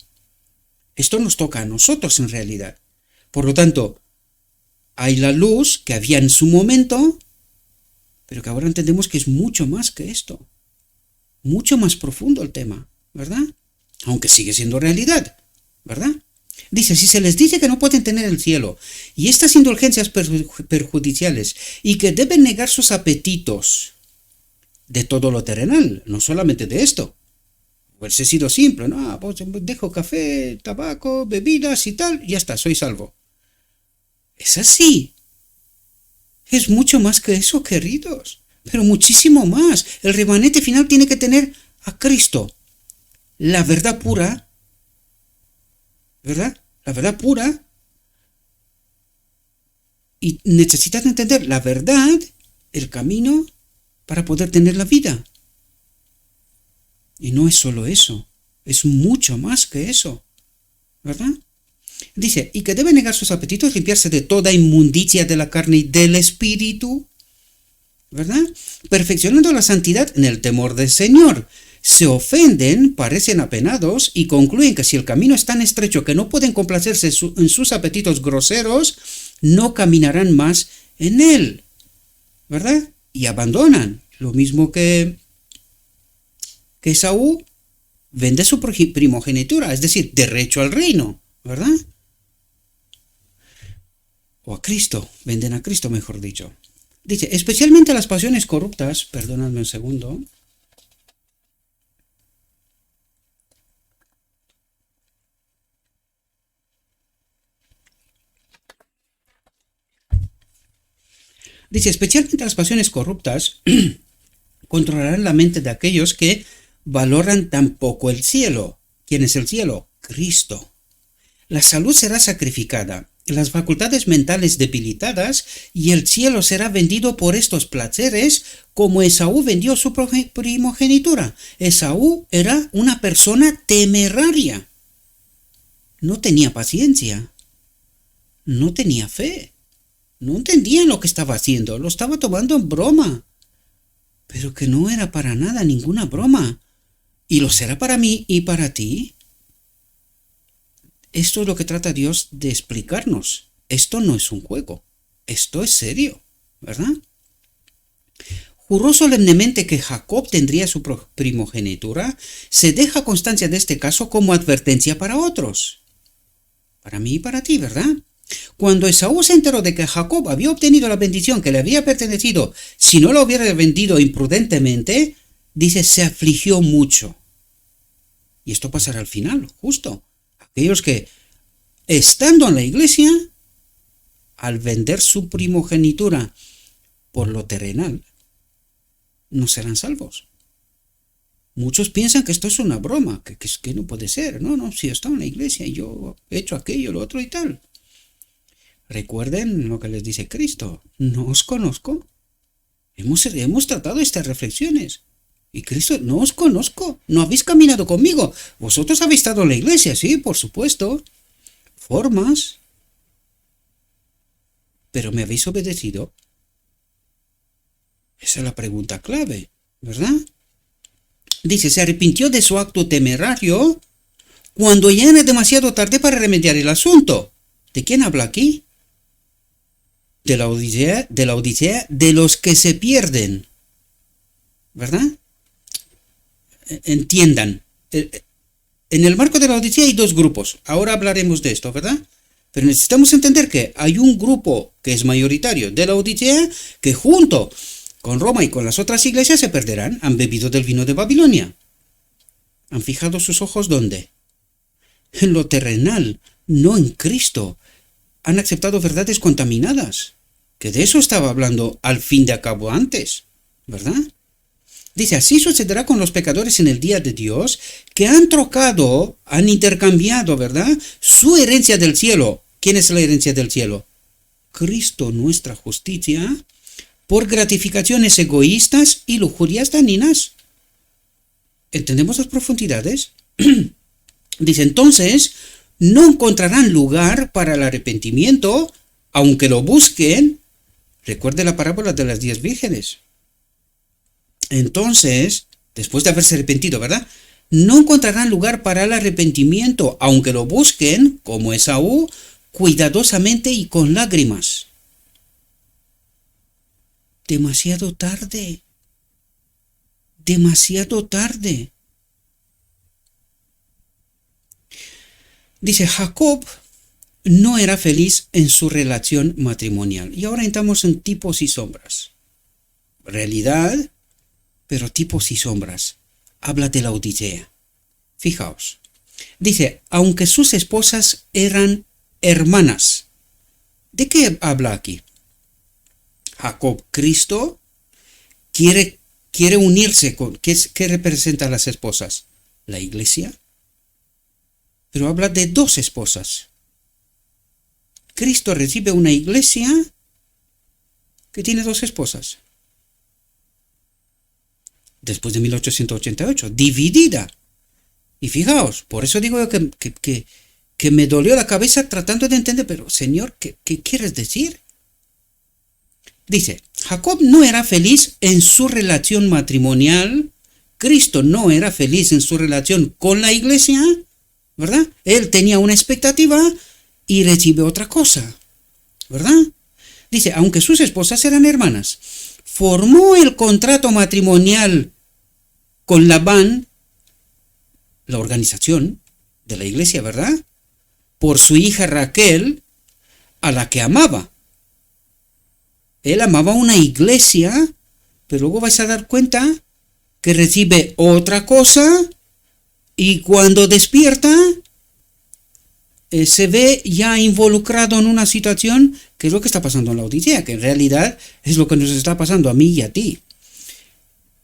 Esto nos toca a nosotros en realidad. Por lo tanto, hay la luz que había en su momento, pero que ahora entendemos que es mucho más que esto. Mucho más profundo el tema, ¿verdad? Aunque sigue siendo realidad, ¿verdad? Dice, si se les dice que no pueden tener el cielo y estas indulgencias perjudiciales y que deben negar sus apetitos de todo lo terrenal, no solamente de esto. Pues he sido simple, ¿no? Pues dejo café, tabaco, bebidas y tal, y ya está, soy salvo. Es así. Es mucho más que eso, queridos. Pero muchísimo más. El remanente final tiene que tener a Cristo. La verdad pura, ¿verdad? La verdad pura. Y necesitas entender la verdad, el camino, para poder tener la vida. Y no es solo eso. Es mucho más que eso. ¿Verdad? Dice, y que debe negar sus apetitos, limpiarse de toda inmundicia de la carne y del espíritu, ¿verdad? Perfeccionando la santidad en el temor del Señor. Se ofenden, parecen apenados y concluyen que si el camino es tan estrecho que no pueden complacerse en sus apetitos groseros, no caminarán más en él, ¿verdad? Y abandonan. Lo mismo que Esaú vende su primogenitura, es decir, derecho al reino, ¿verdad? O a Cristo, venden a Cristo, mejor dicho. Dice, especialmente las pasiones corruptas, perdonadme un segundo. Dice, especialmente las pasiones corruptas controlarán la mente de aquellos que valoran tan poco el cielo. ¿Quién es el cielo? Cristo. La salud será sacrificada, las facultades mentales debilitadas y el cielo será vendido por estos placeres como Esaú vendió su primogenitura. Esaú era una persona temeraria. No tenía paciencia. No tenía fe. No entendía lo que estaba haciendo. Lo estaba tomando en broma. Pero que no era para nada ninguna broma. ¿Y lo será para mí y para ti? Esto es lo que trata Dios de explicarnos. Esto no es un juego. Esto es serio, ¿verdad? Juró solemnemente que Jacob tendría su primogenitura. Se deja constancia de este caso como advertencia para otros. Para mí y para ti, ¿verdad? Cuando Esaú se enteró de que Jacob había obtenido la bendición que le había pertenecido si no la hubiera vendido imprudentemente, dice, se afligió mucho. Y esto pasará al final, justo. Aquellos que, estando en la iglesia, al vender su primogenitura por lo terrenal, no serán salvos. Muchos piensan que esto es una broma, que no puede ser. No, si he estado en la iglesia y yo he hecho aquello, lo otro y tal. Recuerden lo que les dice Cristo. No os conozco. Hemos tratado estas reflexiones. Y Cristo, no os conozco. No habéis caminado conmigo. Vosotros habéis estado en la iglesia, sí, por supuesto. Formas. pero me habéis obedecido. Esa es la pregunta clave, ¿verdad? Dice, se arrepintió de su acto temerario cuando ya era demasiado tarde para remediar el asunto. ¿De quién habla aquí? De la Odisea, de los que se pierden, ¿verdad? Entiendan. En el marco de la Odisea hay dos grupos. Ahora hablaremos de esto, ¿verdad? Pero necesitamos entender que hay un grupo que es mayoritario de la Odisea que junto con Roma y con las otras iglesias se perderán. Han bebido del vino de Babilonia. ¿Han fijado sus ojos dónde? En lo terrenal, no en Cristo. Han aceptado verdades contaminadas. Que de eso estaba hablando al fin de cabo antes, ¿verdad? Dice, así sucederá con los pecadores en el día de Dios, que han trocado, han intercambiado, ¿verdad?, su herencia del cielo. ¿Quién es la herencia del cielo? Cristo, nuestra justicia, por gratificaciones egoístas y lujurias dañinas. ¿Entendemos las profundidades? Dice, entonces, no encontrarán lugar para el arrepentimiento, aunque lo busquen. Recuerde la parábola de las 10 vírgenes. Entonces, después de haberse arrepentido, ¿verdad?, no encontrarán lugar para el arrepentimiento, aunque lo busquen, como Esaú, cuidadosamente y con lágrimas. Demasiado tarde. Demasiado tarde. Dice, Jacob no era feliz en su relación matrimonial. Y ahora entramos en tipos y sombras. Realidad, pero tipos y sombras. Habla de la Odisea. Fijaos. Dice, aunque sus esposas eran hermanas. ¿De qué habla aquí? Jacob, Cristo, quiere unirse con... ¿Qué representan las esposas? La iglesia. Pero habla de dos esposas. Cristo recibe una iglesia que tiene dos esposas. Después de 1888, dividida. Y fijaos, por eso digo yo que me dolió la cabeza tratando de entender, pero Señor, ¿qué quieres decir? Dice, Jacob no era feliz en su relación matrimonial, Cristo no era feliz en su relación con la iglesia, ¿verdad? Él tenía una expectativa y recibe otra cosa, ¿verdad? Dice, aunque sus esposas eran hermanas, formó el contrato matrimonial con Labán, la organización de la iglesia, ¿verdad?, por su hija Raquel, a la que amaba. Él amaba una iglesia, pero luego vais a dar cuenta que recibe otra cosa y cuando despierta se ve ya involucrado en una situación que es lo que está pasando en la Odisea, que en realidad es lo que nos está pasando a mí y a ti.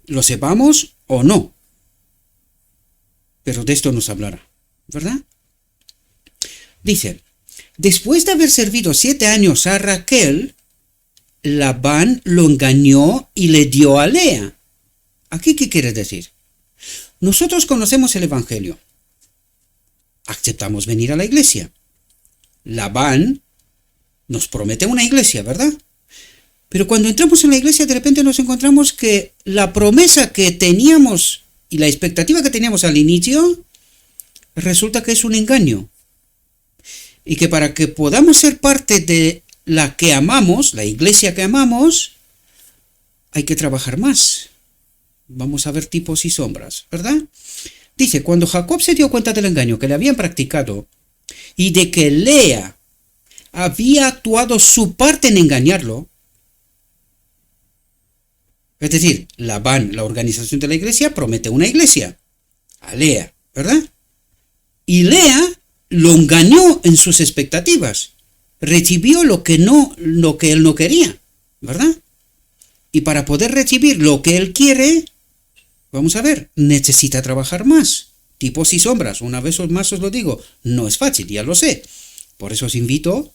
Lo sepamos o no, pero de esto nos hablará, ¿verdad? Dice, después de haber servido 7 años a Raquel, Labán lo engañó y le dio a Lea. ¿Aquí qué quiere decir? Nosotros conocemos el Evangelio. Aceptamos venir a la iglesia. Labán nos promete una iglesia, ¿verdad? Pero cuando entramos en la iglesia, de repente nos encontramos que la promesa que teníamos y la expectativa que teníamos al inicio, resulta que es un engaño. Y que para que podamos ser parte de la que amamos, la iglesia que amamos, hay que trabajar más. Vamos a ver tipos y sombras, ¿verdad? Dice, cuando Jacob se dio cuenta del engaño que le habían practicado y de que Lea había actuado su parte en engañarlo, es decir, Labán, la organización de la iglesia, promete una iglesia a Lea, ¿verdad? Y Lea lo engañó en sus expectativas. Recibió lo que él no quería, ¿verdad? Y para poder recibir lo que él quiere, vamos a ver, necesita trabajar más. Tipos y sombras, una vez más os lo digo, no es fácil, ya lo sé. Por eso os invito,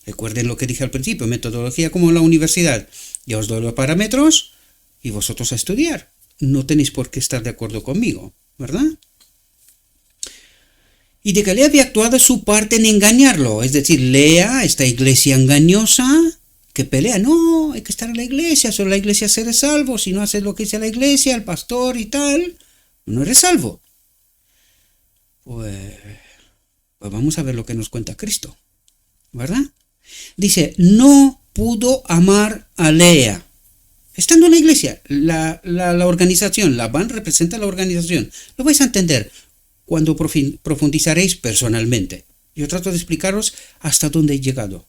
recuerden lo que dije al principio, metodología como en la universidad. Ya os doy los parámetros y vosotros a estudiar. No tenéis por qué estar de acuerdo conmigo, ¿verdad? Y de que Lea había actuado su parte en engañarlo, es decir, Lea, esta iglesia engañosa, que pelean, no, hay que estar en la iglesia, solo la iglesia será salvo, si no haces lo que dice la iglesia, el pastor y tal, no eres salvo. Pues vamos a ver lo que nos cuenta Cristo, ¿verdad? Dice, no pudo amar a Lea. Estando en la iglesia, la organización, la van representa la organización. Lo vais a entender cuando profundizaréis personalmente. Yo trato de explicaros hasta dónde he llegado.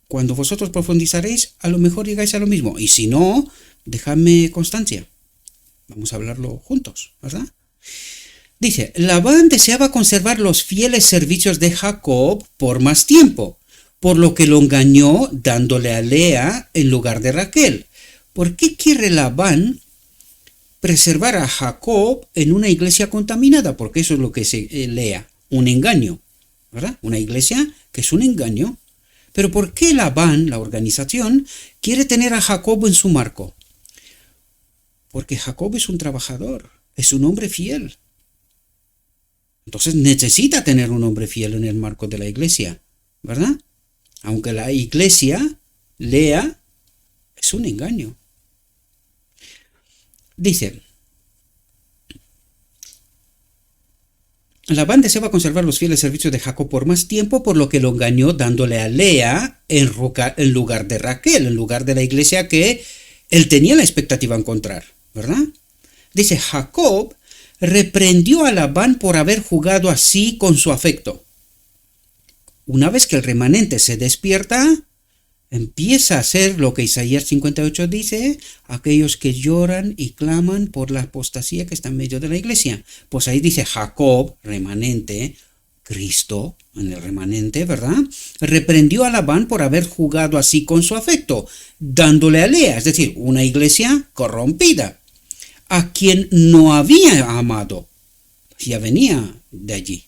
Cuando vosotros profundizaréis, a lo mejor llegáis a lo mismo. Y si no, dejadme constancia. Vamos a hablarlo juntos, ¿verdad? Dice, Labán deseaba conservar los fieles servicios de Jacob por más tiempo, por lo que lo engañó dándole a Lea en lugar de Raquel. ¿Por qué quiere Labán preservar a Jacob en una iglesia contaminada? Porque eso es lo que se Lea, un engaño, ¿verdad? Una iglesia que es un engaño. Pero ¿por qué Labán, la organización, quiere tener a Jacob en su marco? Porque Jacob es un trabajador, es un hombre fiel. Entonces necesita tener un hombre fiel en el marco de la iglesia, ¿verdad? Aunque la iglesia, Lea, es un engaño. Dice, Labán deseaba conservar los fieles servicios de Jacob por más tiempo, por lo que lo engañó dándole a Lea en lugar de Raquel, en lugar de la iglesia que él tenía la expectativa de encontrar, ¿verdad? Dice, Jacob reprendió a Labán por haber jugado así con su afecto. Una vez que el remanente se despierta, empieza a hacer lo que Isaías 58 dice, aquellos que lloran y claman por la apostasía que está en medio de la iglesia. Pues ahí dice Jacob, remanente, Cristo en el remanente, ¿verdad? Reprendió a Labán por haber jugado así con su afecto, dándole a Lea, es decir, una iglesia corrompida, a quien no había amado. Ya venía de allí,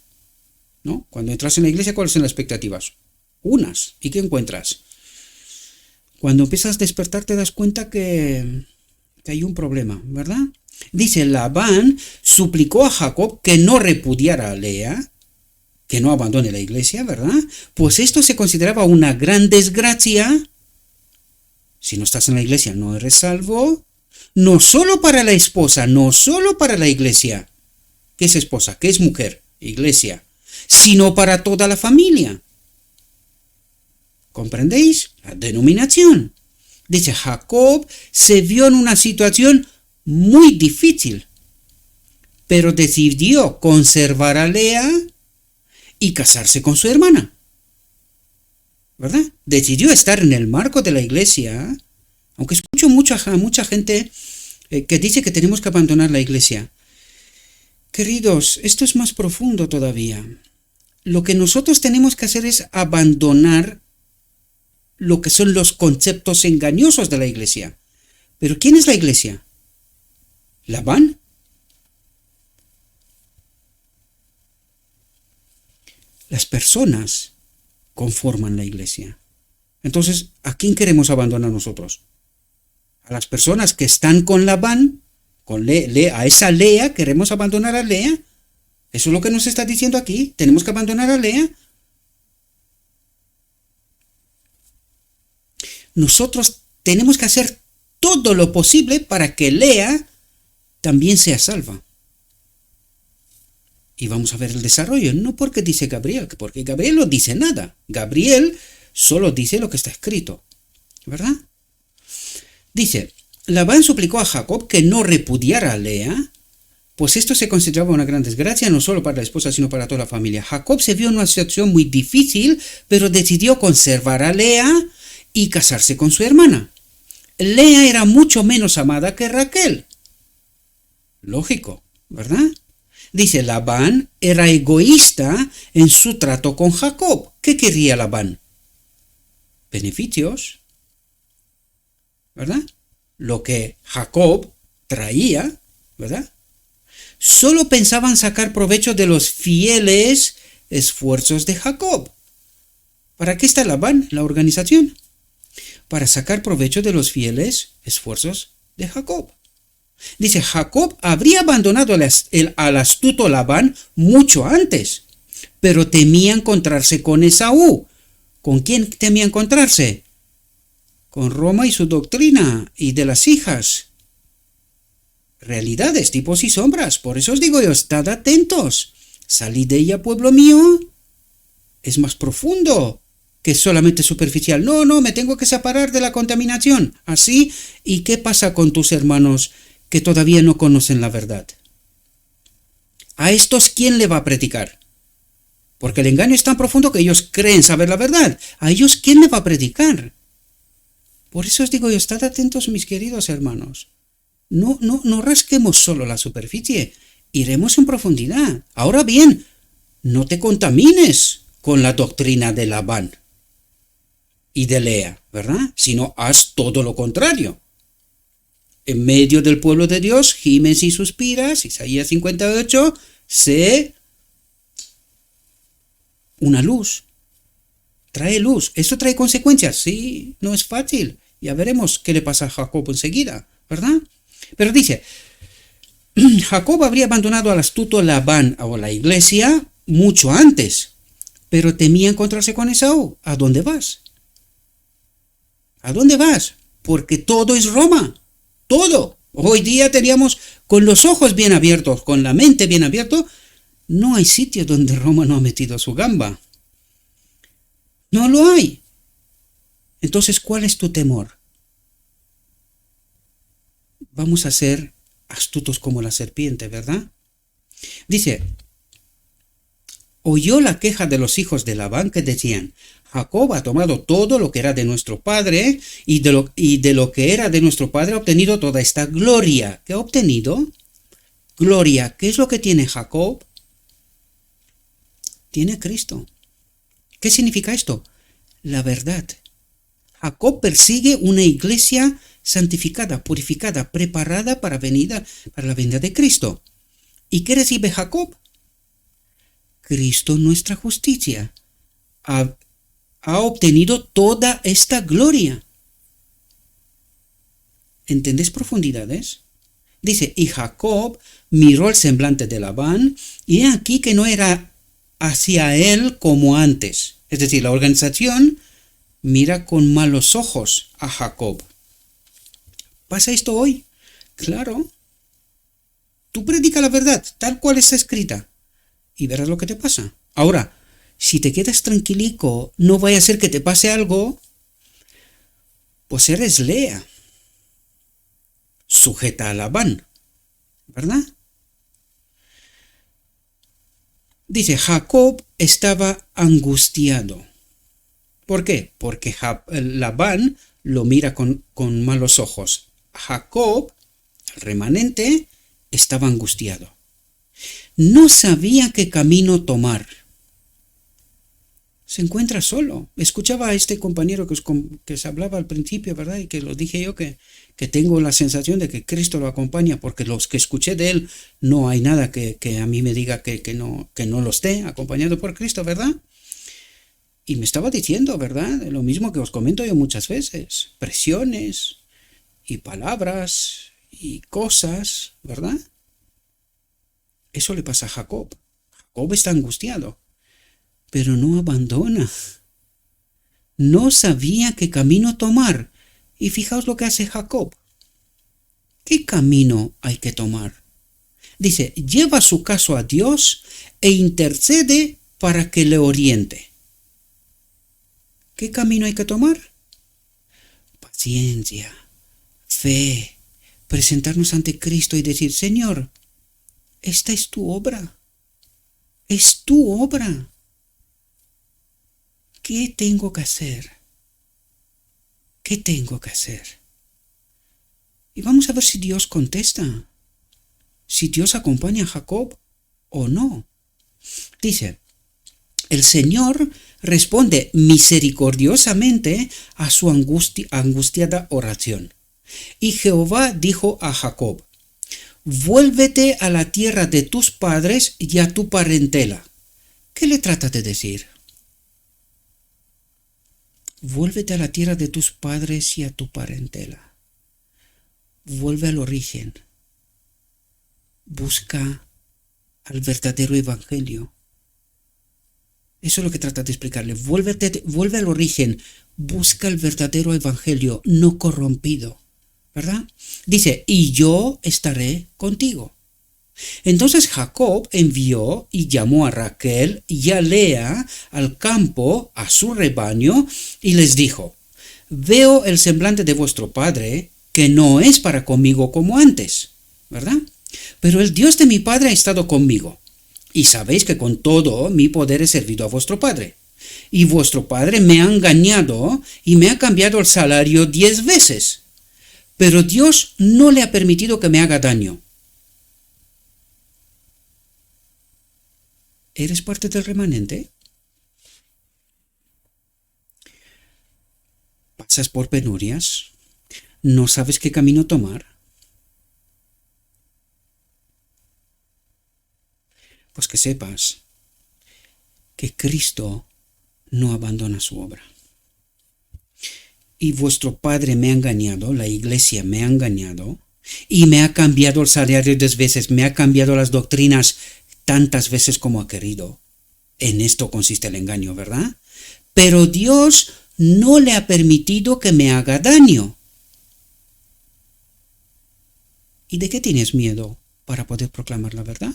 ¿no? Cuando entras en la iglesia, ¿cuáles son las expectativas? Unas. ¿Y qué encuentras? Cuando empiezas a despertar te das cuenta que hay un problema, ¿verdad? Dice, Labán suplicó a Jacob que no repudiara a Lea, que no abandone la iglesia, ¿verdad? Pues esto se consideraba una gran desgracia. Si no estás en la iglesia no eres salvo. No solo para la esposa, no solo para la iglesia. ¿Qué es esposa? ¿Qué es mujer? Iglesia. Sino para toda la familia. ¿Comprendéis? La denominación. Dice, Jacob se vio en una situación muy difícil, pero decidió conservar a Lea y casarse con su hermana. ¿Verdad? Decidió estar en el marco de la iglesia, aunque escucho mucha gente que dice que tenemos que abandonar la iglesia. Queridos, esto es más profundo todavía. Lo que nosotros tenemos que hacer es abandonar lo que son los conceptos engañosos de la iglesia. ¿Pero quién es la iglesia? ¿Labán? Las personas conforman la iglesia. Entonces, ¿a quién queremos abandonar nosotros? A las personas que están con Labán, a esa Lea, queremos abandonar a Lea. Eso es lo que nos está diciendo aquí. Tenemos que abandonar a Lea. Nosotros tenemos que hacer todo lo posible para que Lea también sea salva. Y vamos a ver el desarrollo, no porque dice Gabriel, porque Gabriel no dice nada. Gabriel solo dice lo que está escrito, ¿verdad? Dice, Labán suplicó a Jacob que no repudiara a Lea, pues esto se consideraba una gran desgracia, no solo para la esposa, sino para toda la familia. Jacob se vio en una situación muy difícil, pero decidió conservar a Lea y casarse con su hermana. Lea era mucho menos amada que Raquel. Lógico, ¿verdad? Dice, Labán era egoísta en su trato con Jacob. ¿Qué quería Labán? Beneficios, ¿verdad? Lo que Jacob traía, ¿verdad? Solo pensaban sacar provecho de los fieles esfuerzos de Jacob. ¿Para qué está Labán, la organización? Para sacar provecho de los fieles esfuerzos de Jacob. Dice, Jacob habría abandonado al astuto Labán mucho antes, pero temía encontrarse con Esaú. ¿Con quién temía encontrarse? con Roma y su doctrina, y de las hijas. Realidades, tipos y sombras. Por eso os digo yo, estad atentos. Salid de ella, pueblo mío. Es más profundo que solamente superficial. No, no, me tengo que separar de la contaminación. Así, ¿y qué pasa con tus hermanos que todavía no conocen la verdad? ¿A estos quién le va a predicar? Porque el engaño es tan profundo que ellos creen saber la verdad. ¿A ellos quién le va a predicar? Por eso os digo yo, estad atentos, mis queridos hermanos. No rasquemos solo la superficie. Iremos en profundidad. Ahora bien, no te contamines con la doctrina de Labán y de Lea, ¿verdad? Sino haz todo lo contrario. En medio del pueblo de Dios, gimes y suspiras, Isaías 58, sé una luz. Trae luz. ¿Esto trae consecuencias? Sí, no es fácil. Ya veremos qué le pasa a Jacob enseguida, ¿verdad? Pero dice, Jacob habría abandonado al astuto Labán o la iglesia mucho antes, pero temía encontrarse con Esaú. ¿A dónde vas? ¿A dónde vas? Porque todo es Roma. Todo. Hoy día teníamos con los ojos bien abiertos, con la mente bien abierta. No hay sitio donde Roma no ha metido su gamba. No lo hay. Entonces, ¿cuál es tu temor? Vamos a ser astutos como la serpiente, ¿verdad? Dice, oyó la queja de los hijos de Labán que decían, Jacob ha tomado todo lo que era de nuestro padre y de lo que era de nuestro padre ha obtenido toda esta gloria. ¿Qué ha obtenido? Gloria. ¿Qué es lo que tiene Jacob? Tiene Cristo. ¿Qué significa esto? La verdad. Jacob persigue una iglesia santificada, purificada, preparada para la venida de Cristo. ¿Y qué recibe Jacob? Cristo, nuestra justicia, ha obtenido toda esta gloria. ¿Entendés profundidades? Dice, y Jacob miró el semblante de Labán, y he aquí que no era hacia él como antes. Es decir, la organización mira con malos ojos a Jacob. ¿Pasa esto hoy? Claro. Tú predica la verdad, tal cual está escrita, y verás lo que te pasa. Ahora, si te quedas tranquilico, no vaya a ser que te pase algo, pues eres Lea, sujeta a Labán, ¿verdad? Dice, Jacob estaba angustiado. ¿Por qué? Porque Labán lo mira con malos ojos. Jacob, el remanente, estaba angustiado. No sabía qué camino tomar. Se encuentra solo. Escuchaba a este compañero que os hablaba al principio, ¿verdad? Y que lo dije yo, que tengo la sensación de que Cristo lo acompaña, porque los que escuché de él, no hay nada que a mí me diga que no lo esté acompañado por Cristo, ¿verdad? Y me estaba diciendo, ¿verdad? Lo mismo que os comento yo muchas veces. Presiones y palabras y cosas, ¿verdad? Eso le pasa a Jacob. Jacob está angustiado, pero no abandona. No sabía qué camino tomar. Y fijaos lo que hace Jacob. ¿Qué camino hay que tomar? Dice, lleva su caso a Dios e intercede para que le oriente. ¿Qué camino hay que tomar? Paciencia, fe, presentarnos ante Cristo y decir, Señor, esta es tu obra. Es tu obra. ¿Qué tengo que hacer? ¿Qué tengo que hacer? Y vamos a ver si Dios contesta. Si Dios acompaña a Jacob o no. Dice, el Señor responde misericordiosamente a su angustiada oración. Y Jehová dijo a Jacob, vuélvete a la tierra de tus padres y a tu parentela. ¿Qué le trata de decir? Vuélvete a la tierra de tus padres y a tu parentela. Vuelve al origen. Busca al verdadero evangelio. Eso es lo que trata de explicarle. Vuelve al origen, busca el verdadero evangelio, no corrompido, ¿verdad? Dice, y yo estaré contigo. Entonces Jacob envió y llamó a Raquel y a Lea al campo, a su rebaño, y les dijo, veo el semblante de vuestro padre, que no es para conmigo como antes, ¿verdad? Pero el Dios de mi padre ha estado conmigo, y sabéis que con todo mi poder he servido a vuestro padre. Y vuestro padre me ha engañado y me ha cambiado el salario 10 veces. Pero Dios no le ha permitido que me haga daño. ¿Eres parte del remanente? ¿Pasas por penurias? ¿No sabes qué camino tomar? Pues que sepas que Cristo no abandona su obra. Y vuestro padre me ha engañado, la iglesia me ha engañado, y me ha cambiado el salario 10 veces, me ha cambiado las doctrinas tantas veces como ha querido. En esto consiste el engaño, ¿verdad? Pero Dios no le ha permitido que me haga daño. ¿Y de qué tienes miedo para poder proclamar la verdad?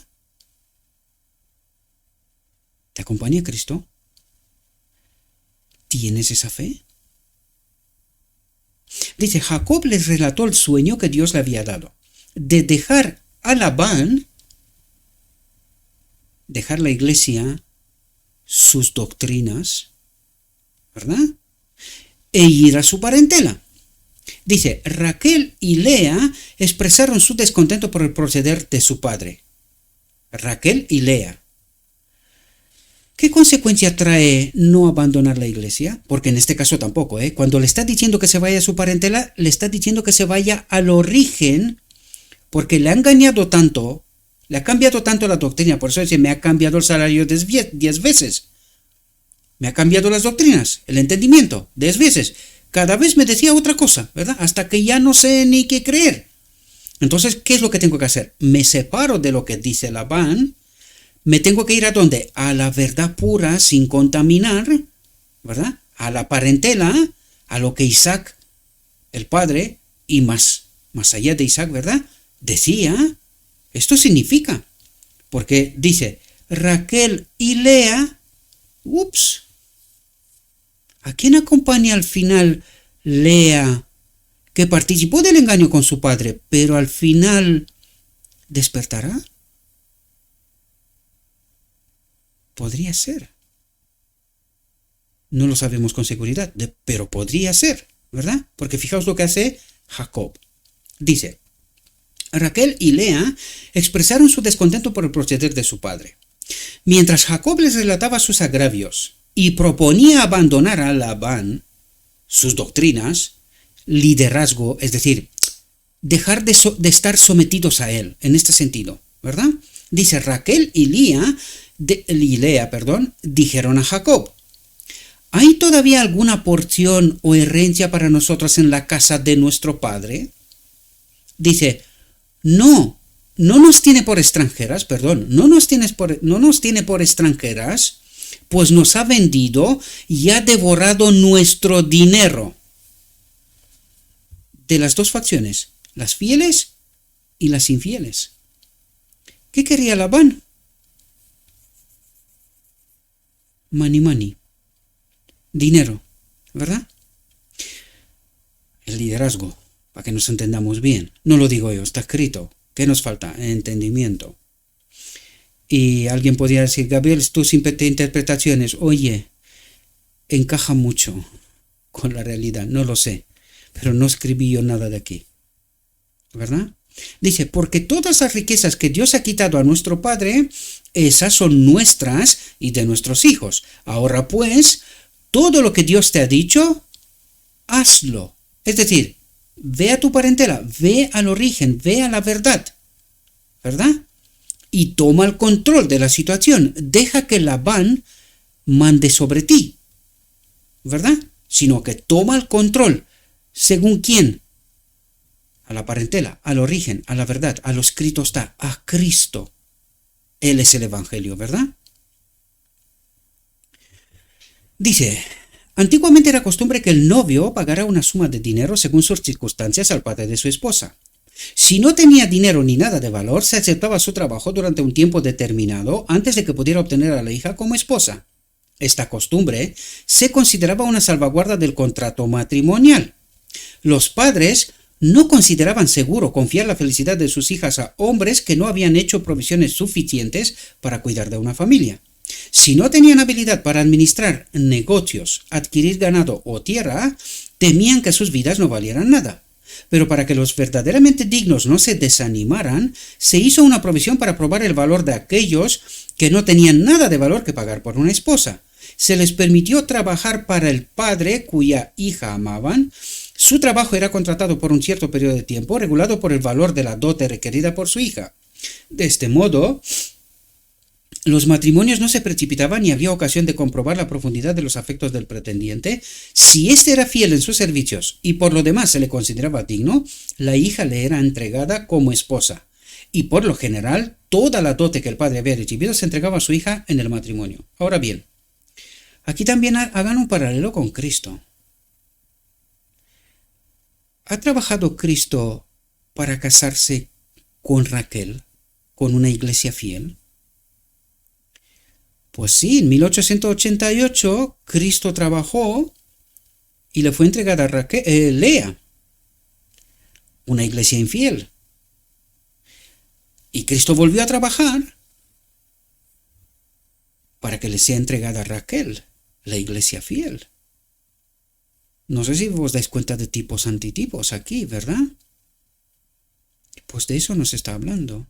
¿Te acompaña Cristo? ¿Tienes esa fe? Dice, Jacob les relató el sueño que Dios le había dado, de dejar a Labán, dejar la iglesia, sus doctrinas, ¿verdad? E ir a su parentela. Dice, Raquel y Lea expresaron su descontento por el proceder de su padre. Raquel y Lea. ¿Qué consecuencia trae no abandonar la iglesia? Porque en este caso tampoco, ¿eh? Cuando le está diciendo que se vaya a su parentela, le está diciendo que se vaya al origen, porque le ha engañado tanto, le ha cambiado tanto la doctrina, por eso dice, me ha cambiado el salario 10 veces. Me ha cambiado las doctrinas, el entendimiento, 10 veces. Cada vez me decía otra cosa, ¿verdad? Hasta que ya no sé ni qué creer. Entonces, ¿qué es lo que tengo que hacer? Me separo de lo que dice Labán. Me tengo que ir ¿a dónde? A la verdad pura, sin contaminar, ¿verdad? A la parentela, a lo que Isaac, el padre, y más allá de Isaac, ¿verdad? Decía, esto significa, porque dice, Raquel y Lea, ¿a quién acompaña al final Lea, que participó del engaño con su padre, pero al final despertará? Podría ser. No lo sabemos con seguridad, pero podría ser, ¿verdad? Porque fijaos lo que hace Jacob. Dice, Raquel y Lea expresaron su descontento por el proceder de su padre. Mientras Jacob les relataba sus agravios y proponía abandonar a Labán, sus doctrinas, liderazgo, es decir, dejar de estar sometidos a él, en este sentido, ¿verdad? Dice, Raquel y Lea, dijeron a Jacob, ¿hay todavía alguna porción o herencia para nosotros en la casa de nuestro padre? Dice, no nos tiene por extranjeras, no nos tiene por extranjeras, pues nos ha vendido y ha devorado nuestro dinero. De las dos facciones, las fieles y las infieles. ¿Qué quería Labán? Money. Dinero, ¿verdad? El liderazgo, para que nos entendamos bien. No lo digo yo, está escrito. ¿Qué nos falta? Entendimiento. Y alguien podría decir, Gabriel, tus interpretaciones, oye, encaja mucho con la realidad. No lo sé, pero no escribí yo nada de aquí, ¿verdad? Dice, porque todas las riquezas que Dios ha quitado a nuestro padre, esas son nuestras y de nuestros hijos. Ahora pues, todo lo que Dios te ha dicho, hazlo. Es decir, ve a tu parentela, ve al origen, ve a la verdad, ¿verdad? Y toma el control de la situación. Deja que Labán mande sobre ti, ¿verdad? Sino que toma el control. ¿Según quién? A la parentela, al origen, a la verdad, a lo escrito está, a Cristo. Él es el Evangelio, ¿verdad? Dice, antiguamente era costumbre que el novio pagara una suma de dinero según sus circunstancias al padre de su esposa. Si no tenía dinero ni nada de valor, se aceptaba su trabajo durante un tiempo determinado antes de que pudiera obtener a la hija como esposa. Esta costumbre se consideraba una salvaguarda del contrato matrimonial. Los padres no consideraban seguro confiar la felicidad de sus hijas a hombres que no habían hecho provisiones suficientes para cuidar de una familia. Si no tenían habilidad para administrar negocios, adquirir ganado o tierra, temían que sus vidas no valieran nada. Pero para que los verdaderamente dignos no se desanimaran, se hizo una provisión para probar el valor de aquellos que no tenían nada de valor que pagar por una esposa. Se les permitió trabajar para el padre cuya hija amaban. Su trabajo era contratado por un cierto periodo de tiempo, regulado por el valor de la dote requerida por su hija. De este modo, los matrimonios no se precipitaban y había ocasión de comprobar la profundidad de los afectos del pretendiente. Si éste era fiel en sus servicios y por lo demás se le consideraba digno, la hija le era entregada como esposa. Y por lo general, toda la dote que el padre había recibido se entregaba a su hija en el matrimonio. Ahora bien, aquí también hagan un paralelo con Cristo. ¿Ha trabajado Cristo para casarse con Raquel, con una iglesia fiel? Pues sí, en 1888 Cristo trabajó y le fue entregada a Lea, una iglesia infiel. Y Cristo volvió a trabajar para que le sea entregada a Raquel, la iglesia fiel. No sé si vos dais cuenta de tipos antitipos aquí, ¿verdad? Pues de eso nos está hablando.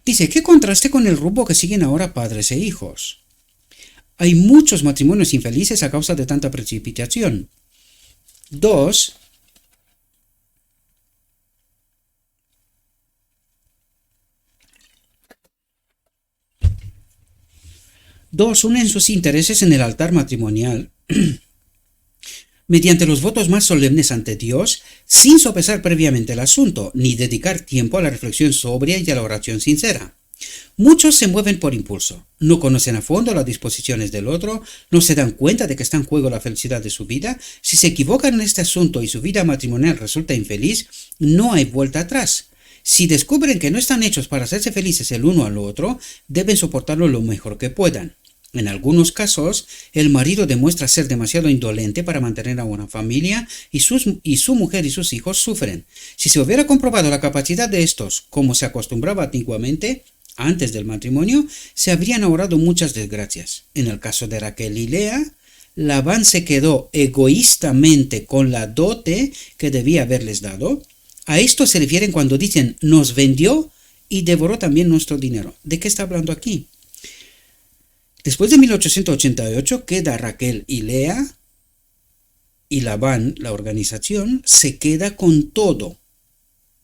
Dice, ¿qué contraste con el rumbo que siguen ahora padres e hijos? Hay muchos matrimonios infelices a causa de tanta precipitación. Dos unen sus intereses en el altar matrimonial mediante los votos más solemnes ante Dios, sin sopesar previamente el asunto, ni dedicar tiempo a la reflexión sobria y a la oración sincera. Muchos se mueven por impulso, no conocen a fondo las disposiciones del otro, no se dan cuenta de que está en juego la felicidad de su vida. Si se equivocan en este asunto y su vida matrimonial resulta infeliz, no hay vuelta atrás. Si descubren que no están hechos para hacerse felices el uno al otro, deben soportarlo lo mejor que puedan. En algunos casos, el marido demuestra ser demasiado indolente para mantener a una familia y su mujer y sus hijos sufren. Si se hubiera comprobado la capacidad de estos, como se acostumbraba antiguamente, antes del matrimonio, se habrían ahorrado muchas desgracias. En el caso de Raquel y Lea, Labán se quedó egoístamente con la dote que debía haberles dado. A esto se refieren cuando dicen nos vendió y devoró también nuestro dinero. ¿De qué está hablando aquí? Después de 1888 queda Raquel y Lea y Labán, la organización, se queda con todo.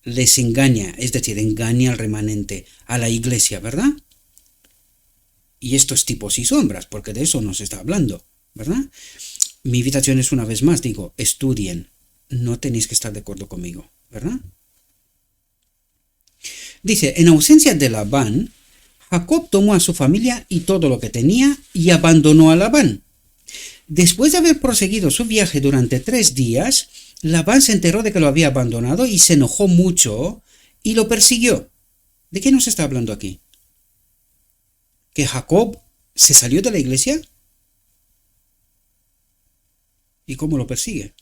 Les engaña, es decir, engaña al remanente, a la iglesia, ¿verdad? Y estos tipos y sombras, porque de eso nos está hablando, ¿verdad? Mi invitación es una vez más, digo, estudien, no tenéis que estar de acuerdo conmigo, ¿verdad? Dice, en ausencia de Labán, Jacob tomó a su familia y todo lo que tenía y abandonó a Labán. Después de haber proseguido su viaje durante 3 días, Labán se enteró de que lo había abandonado y se enojó mucho y lo persiguió. ¿De qué nos está hablando aquí? ¿Que Jacob se salió de la iglesia? ¿Y cómo lo persigue?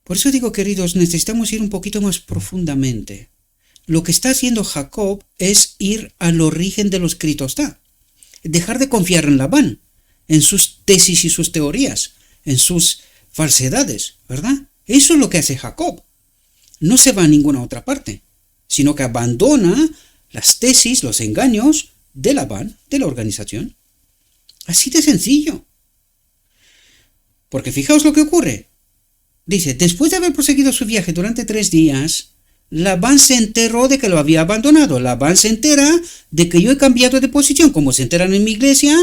Por eso digo, queridos, necesitamos ir un poquito más profundamente. Lo que está haciendo Jacob es ir al origen de lo escrito está. Dejar de confiar en Labán, en sus tesis y sus teorías, en sus falsedades, ¿verdad? Eso es lo que hace Jacob. No se va a ninguna otra parte, sino que abandona las tesis, los engaños de Labán, de la organización. Así de sencillo. Porque fijaos lo que ocurre. Dice, después de haber proseguido su viaje durante 3 días, Labán se enteró de que lo había abandonado. Labán se entera de que yo he cambiado de posición, como se enteran en mi iglesia,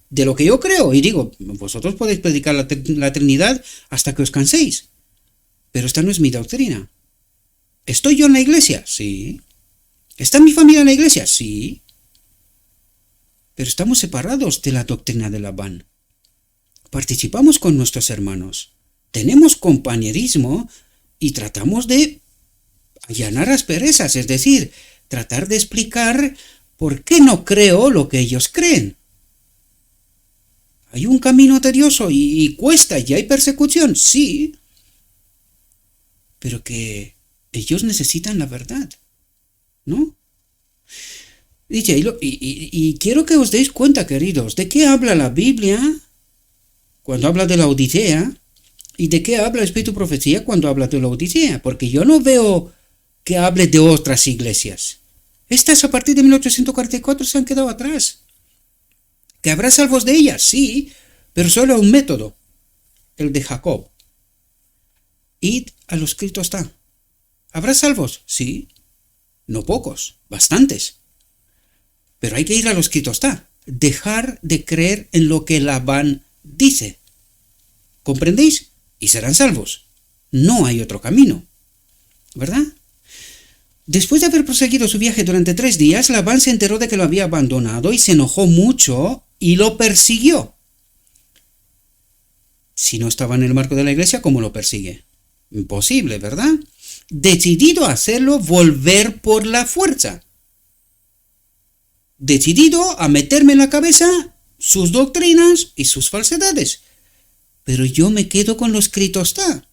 de lo que yo creo. Y digo, vosotros podéis predicar la Trinidad hasta que os canséis. Pero esta no es mi doctrina. ¿Estoy yo en la iglesia? Sí. ¿Está mi familia en la iglesia? Sí. pero estamos separados de la doctrina de Labán. Participamos con nuestros hermanos, tenemos compañerismo y tratamos de allanar asperezas, es decir, tratar de explicar por qué no creo lo que ellos creen. Hay un camino tedioso y cuesta y hay persecución, sí, pero que ellos necesitan la verdad, ¿no? Dice, y quiero que os deis cuenta, queridos, de qué habla la Biblia cuando habla de la Odisea y de qué habla el Espíritu Profecía cuando habla de la Odisea, porque yo no veo que hable de otras iglesias. Estas a partir de 1844 se han quedado atrás. ¿Que habrá salvos de ellas? Sí, pero solo un método, el de Jacob. Id a lo escrito está. ¿Habrá salvos? Sí, no pocos, bastantes. Pero hay que ir a lo escrito está. Dejar de creer en lo que Labán dice. ¿Comprendéis? Y serán salvos. No hay otro camino. ¿Verdad? Después de haber proseguido su viaje durante 3 días, Labán se enteró de que lo había abandonado y se enojó mucho y lo persiguió. Si no estaba en el marco de la iglesia, ¿cómo lo persigue? Imposible, ¿verdad? Decidido a hacerlo, volver por la fuerza. Decidido a meterme en la cabeza sus doctrinas y sus falsedades. Pero yo me quedo con lo escrito está.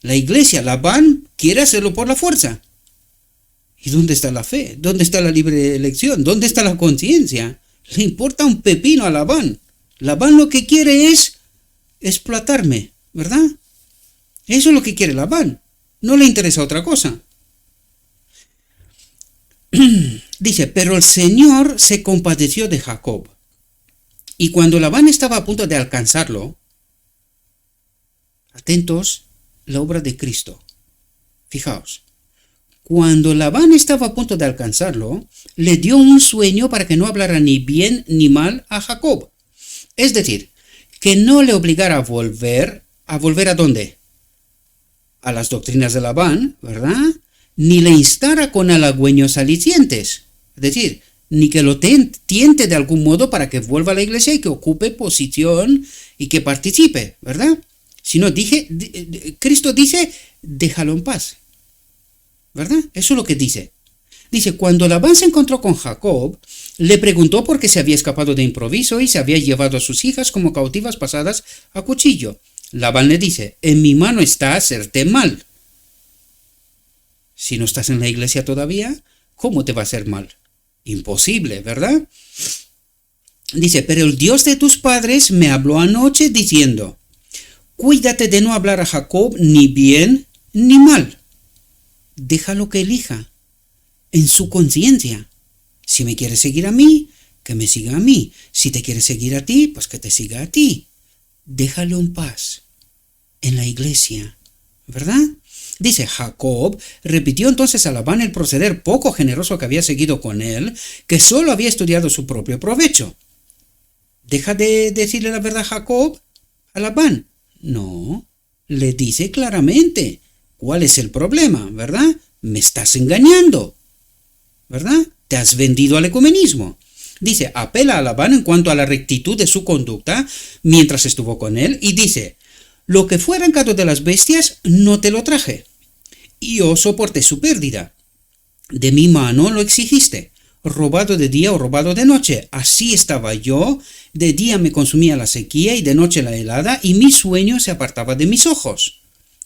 La iglesia, Labán, quiere hacerlo por la fuerza. ¿Y dónde está la fe? ¿Dónde está la libre elección? ¿Dónde está la conciencia? Le importa un pepino a Labán. Labán lo que quiere es explotarme, ¿verdad? Eso es lo que quiere Labán. No le interesa otra cosa. Dice, pero el Señor se compadeció de Jacob. Y cuando Labán estaba a punto de alcanzarlo, atentos, la obra de Cristo. Fijaos. Cuando Labán estaba a punto de alcanzarlo, le dio un sueño para que no hablara ni bien ni mal a Jacob. Es decir, que no le obligara a volver ¿a dónde? A las doctrinas de Labán, ¿verdad? Ni le instara con halagüeños alicientes. Es decir, ni que lo tiente de algún modo para que vuelva a la iglesia y que ocupe posición y que participe, ¿verdad? Sino Cristo dice, déjalo en paz. ¿Verdad? Eso es lo que dice. Dice, cuando Labán se encontró con Jacob, le preguntó por qué se había escapado de improviso y se había llevado a sus hijas como cautivas pasadas a cuchillo. Labán le dice, en mi mano está hacerte mal. Si no estás en la iglesia todavía, ¿cómo te va a hacer mal? Imposible, ¿verdad? Dice, pero el Dios de tus padres me habló anoche diciendo, cuídate de no hablar a Jacob ni bien ni mal. Déjalo que elija, en su conciencia. Si me quiere seguir a mí, que me siga a mí. Si te quiere seguir a ti, pues que te siga a ti. Déjalo en paz, en la iglesia, ¿verdad? Dice, Jacob repitió entonces a Labán el proceder poco generoso que había seguido con él, que solo había estudiado su propio provecho. ¿Deja de decirle la verdad Jacob a Labán? No, le dice claramente. ¿Cuál es el problema, verdad? Me estás engañando, ¿verdad? Te has vendido al ecumenismo. Dice, apela a Labán en cuanto a la rectitud de su conducta mientras estuvo con él y dice, lo que fue arrancado de las bestias no te lo traje, y yo soporté su pérdida. De mi mano lo exigiste, robado de día o robado de noche. Así estaba yo, de día me consumía la sequía y de noche la helada, y mi sueño se apartaba de mis ojos.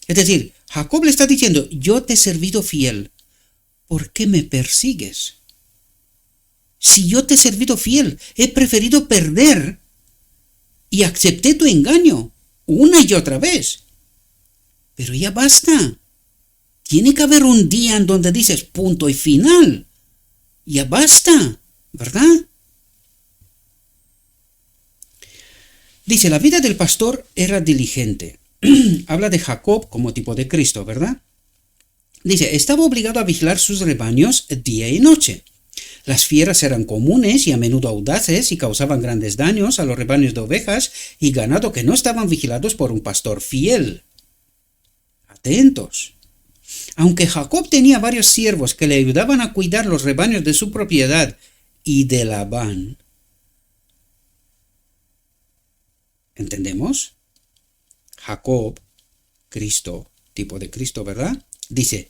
Es decir, Jacob le está diciendo, yo te he servido fiel, ¿por qué me persigues? Si yo te he servido fiel, he preferido perder y acepté tu engaño una y otra vez. Pero ya basta. Tiene que haber un día en donde dices punto y final. Ya basta, ¿verdad? Dice, la vida del pastor era diligente. Habla de Jacob como tipo de Cristo, ¿verdad? Dice, estaba obligado a vigilar sus rebaños día y noche. Las fieras eran comunes y a menudo audaces y causaban grandes daños a los rebaños de ovejas y ganado que no estaban vigilados por un pastor fiel. Atentos. Aunque Jacob tenía varios siervos que le ayudaban a cuidar los rebaños de su propiedad y de Labán, ¿Entendemos? Jacob, Cristo, tipo de Cristo, ¿verdad? Dice,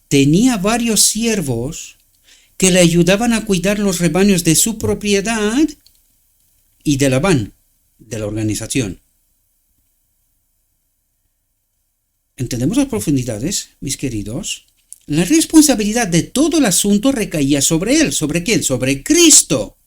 tenía varios siervos que le ayudaban a cuidar los rebaños de su propiedad y de Labán, de la organización. ¿Entendemos las profundidades, mis queridos? La responsabilidad de todo el asunto recaía sobre él. ¿Sobre quién? Sobre Cristo.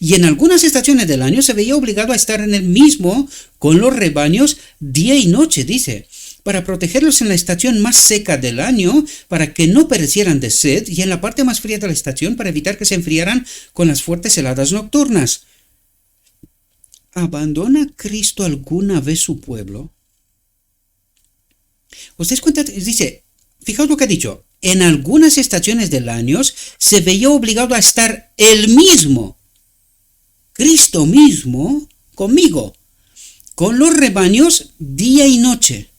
Y en algunas estaciones del año se veía obligado a estar en el mismo con los rebaños día y noche, dice, para protegerlos en la estación más seca del año, para que no perecieran de sed, y en la parte más fría de la estación, para evitar que se enfriaran con las fuertes heladas nocturnas. ¿Abandona Cristo alguna vez su pueblo? ¿Os dais cuenta? Dice, fijaos lo que ha dicho, en algunas estaciones del año se veía obligado a estar él mismo, Cristo mismo, conmigo, con los rebaños día y noche.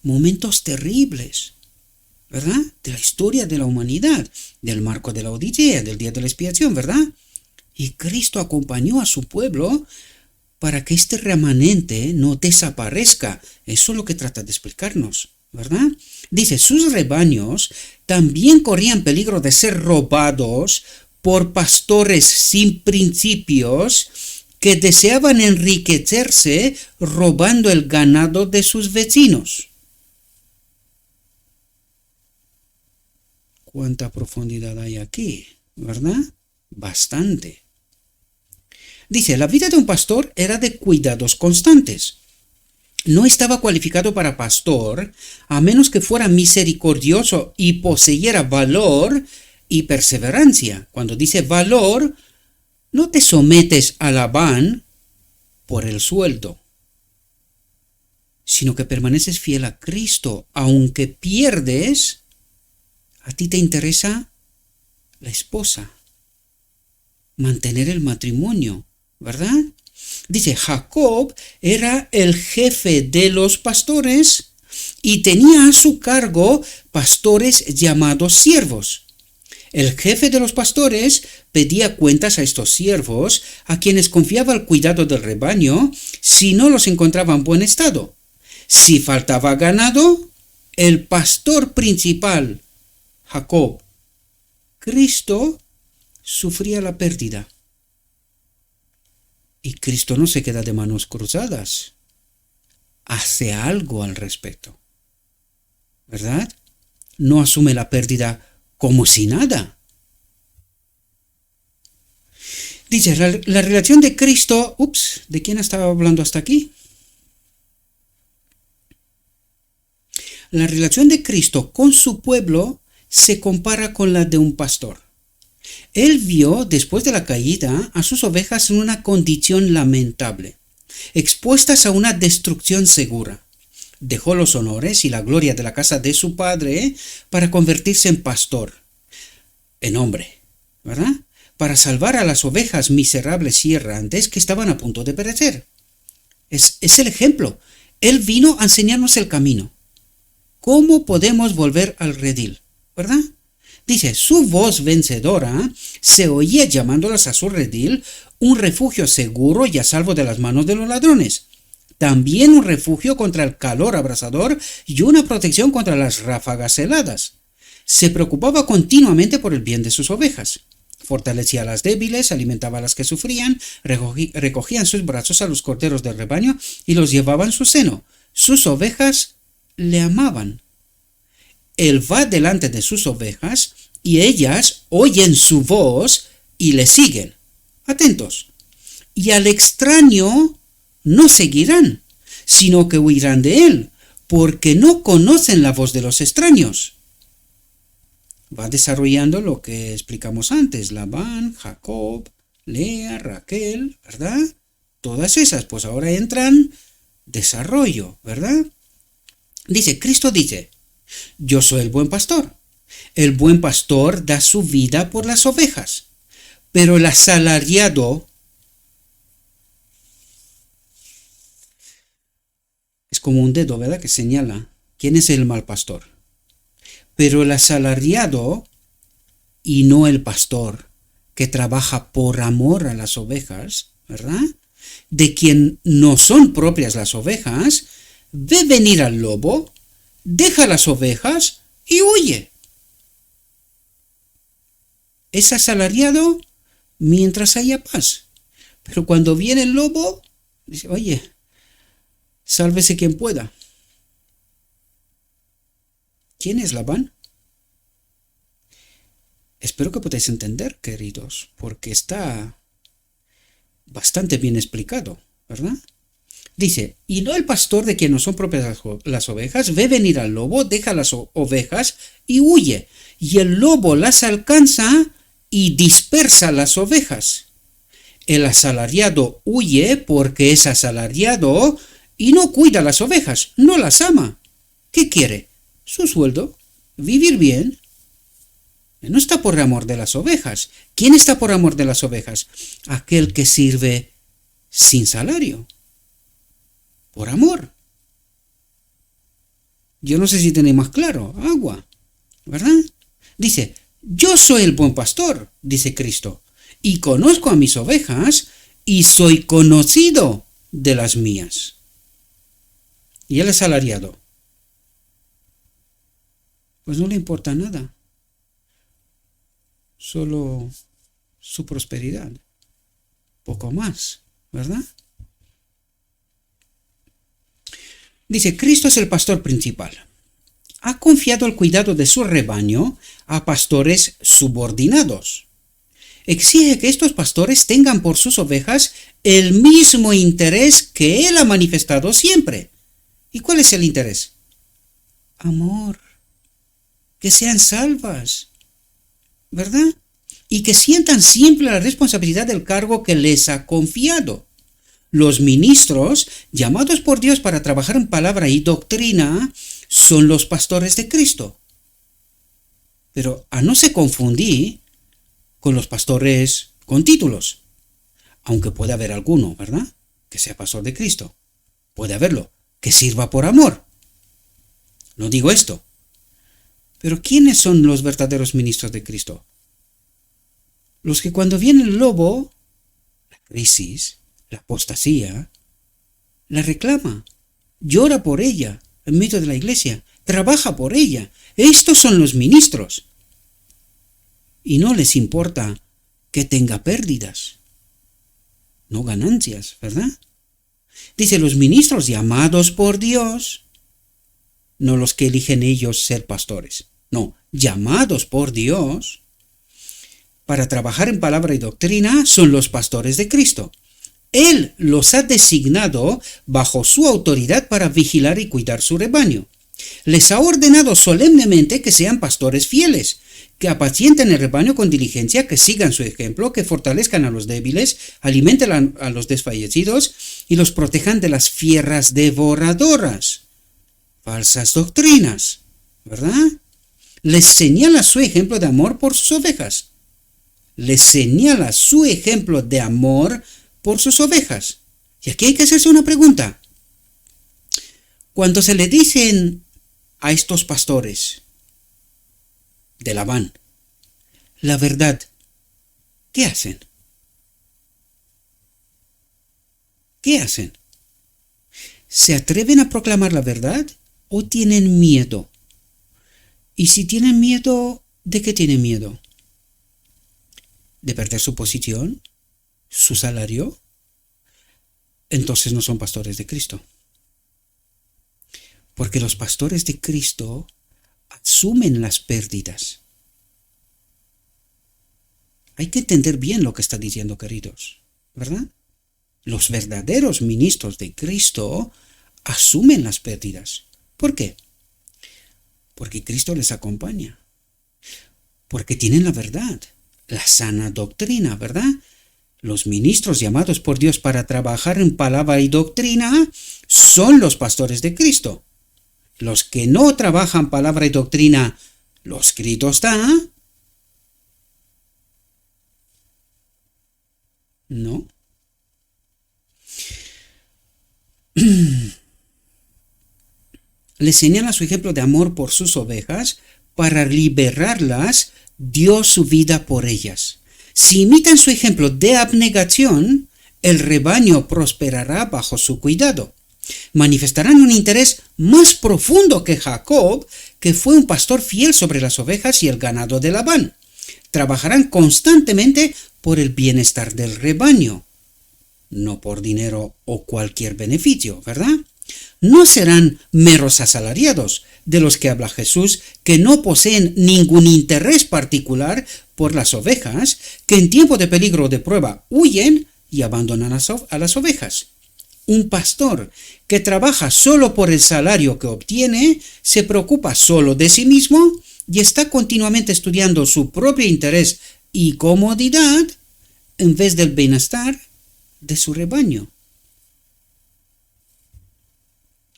Momentos terribles, ¿verdad? De la historia de la humanidad, del marco de la Odisea, del día de la expiación, ¿verdad? Y Cristo acompañó a su pueblo para que este remanente no desaparezca. Eso es lo que trata de explicarnos, ¿verdad? Dice, sus rebaños también corrían peligro de ser robados por pastores sin principios que deseaban enriquecerse robando el ganado de sus vecinos. ¿Cuánta profundidad hay aquí? ¿Verdad? Bastante. Dice, la vida de un pastor era de cuidados constantes. No estaba cualificado para pastor a menos que fuera misericordioso y poseyera valor y perseverancia. Cuando dice valor, no te sometes a Labán por el sueldo, sino que permaneces fiel a Cristo. Aunque pierdes, a ti te interesa la esposa, mantener el matrimonio, ¿verdad? Dice, Jacob era el jefe de los pastores y tenía a su cargo pastores llamados siervos. El jefe de los pastores pedía cuentas a estos siervos, a quienes confiaba el cuidado del rebaño, si no los encontraba en buen estado. Si faltaba ganado, el pastor principal, Jacob, Cristo, sufría la pérdida. Y Cristo no se queda de manos cruzadas. Hace algo al respecto, ¿verdad? No asume la pérdida como si nada. Dice, la relación de Cristo... ¿de quién estaba hablando hasta aquí? La relación de Cristo con su pueblo se compara con la de un pastor. Él vio, después de la caída, a sus ovejas en una condición lamentable, expuestas a una destrucción segura. Dejó los honores y la gloria de la casa de su padre para convertirse en pastor, en hombre, ¿verdad? Para salvar a las ovejas miserables y errantes que estaban a punto de perecer. Es el ejemplo. Él vino a enseñarnos el camino. ¿Cómo podemos volver al redil? ¿Verdad? Dice, su voz vencedora se oía llamándolas a su redil, un refugio seguro y a salvo de las manos de los ladrones. También un refugio contra el calor abrasador y una protección contra las ráfagas heladas. Se preocupaba continuamente por el bien de sus ovejas. Fortalecía a las débiles, alimentaba a las que sufrían, recogía en sus brazos a los corderos del rebaño y los llevaba en su seno. Sus ovejas le amaban. Él va delante de sus ovejas y ellas oyen su voz y le siguen. Atentos. Y al extraño no seguirán, sino que huirán de él, porque no conocen la voz de los extraños. Va desarrollando lo que explicamos antes, Labán, Jacob, Lea, Raquel, ¿verdad? Todas esas, pues ahora entran desarrollo, ¿verdad? Dice, Cristo dice, yo soy el buen pastor. El buen pastor da su vida por las ovejas, pero el asalariado es como un dedo, ¿verdad? Que señala quién es el mal pastor. Pero el asalariado, y no el pastor, que trabaja por amor a las ovejas, ¿verdad? de quien no son propias las ovejas, ve venir al lobo, deja las ovejas y huye. Es asalariado mientras haya paz. Pero cuando viene el lobo, dice, oye, sálvese quien pueda. ¿Quién es Labán? Espero que podáis entender, queridos, porque está bastante bien explicado, ¿verdad? Dice, y no el pastor de quien no son propias las ovejas, ve venir al lobo, deja las ovejas y huye. Y el lobo las alcanza y dispersa las ovejas. El asalariado huye porque es asalariado y no cuida las ovejas, no las ama. ¿Qué quiere? Su sueldo, vivir bien. No está por amor de las ovejas. ¿Quién está por amor de las ovejas? Aquel que sirve sin salario. Por amor. Yo no sé si tenéis más claro. Agua. ¿Verdad? Dice, yo soy el buen pastor, dice Cristo, y conozco a mis ovejas y soy conocido de las mías. Y el asalariado, pues no le importa nada. Solo su prosperidad. Poco más, ¿verdad? Dice, Cristo es el pastor principal. Ha confiado el cuidado de su rebaño a pastores subordinados. Exige que estos pastores tengan por sus ovejas el mismo interés que Él ha manifestado siempre. ¿Y cuál es el interés? Amor. Que sean salvas. ¿Verdad? Y que sientan siempre la responsabilidad del cargo que les ha confiado. Los ministros, llamados por Dios para trabajar en palabra y doctrina, son los pastores de Cristo. Pero a no se confundir con los pastores con títulos, aunque puede haber alguno, ¿verdad?, que sea pastor de Cristo. Puede haberlo, que sirva por amor. No digo esto. Pero ¿quiénes son los verdaderos ministros de Cristo? Los que cuando viene el lobo, la crisis, la apostasía, la reclama, llora por ella en medio de la iglesia, trabaja por ella. Estos son los ministros. Y no les importa que tenga pérdidas, no ganancias, ¿verdad? Dice, los ministros llamados por Dios, no los que eligen ellos ser pastores, no, llamados por Dios para trabajar en palabra y doctrina son los pastores de Cristo. Él los ha designado bajo su autoridad para vigilar y cuidar su rebaño. Les ha ordenado solemnemente que sean pastores fieles, que apacienten el rebaño con diligencia, que sigan su ejemplo, que fortalezcan a los débiles, alimenten a los desfallecidos y los protejan de las fieras devoradoras. Falsas doctrinas, ¿verdad? Les señala su ejemplo de amor por sus ovejas. Les señala su ejemplo de amor por sus ovejas. Y aquí hay que hacerse una pregunta. Cuando se le dicen a estos pastores de Labán la verdad, ¿qué hacen? ¿Qué hacen? ¿Se atreven a proclamar la verdad o tienen miedo? Y si tienen miedo, ¿de qué tienen miedo? ¿De perder su posición? ¿Su salario? Entonces no son pastores de Cristo. Porque los pastores de Cristo asumen las pérdidas. Hay que entender bien lo que está diciendo, queridos, ¿verdad? Los verdaderos ministros de Cristo asumen las pérdidas. ¿Por qué? Porque Cristo les acompaña. Porque tienen la verdad, la sana doctrina, ¿verdad? Los ministros llamados por Dios para trabajar en palabra y doctrina son los pastores de Cristo. Los que no trabajan palabra y doctrina, ¿lo escrito está? No. Les señala su ejemplo de amor por sus ovejas. Para liberarlas, dio su vida por ellas. Si imitan su ejemplo de abnegación, el rebaño prosperará bajo su cuidado. Manifestarán un interés más profundo que Jacob, que fue un pastor fiel sobre las ovejas y el ganado de Labán. Trabajarán constantemente por el bienestar del rebaño, no por dinero o cualquier beneficio, ¿verdad? No serán meros asalariados, de los que habla Jesús, que no poseen ningún interés particular por las ovejas, que en tiempo de peligro o de prueba huyen y abandonan a las ovejas. Un pastor que trabaja solo por el salario que obtiene, se preocupa solo de sí mismo y está continuamente estudiando su propio interés y comodidad en vez del bienestar de su rebaño.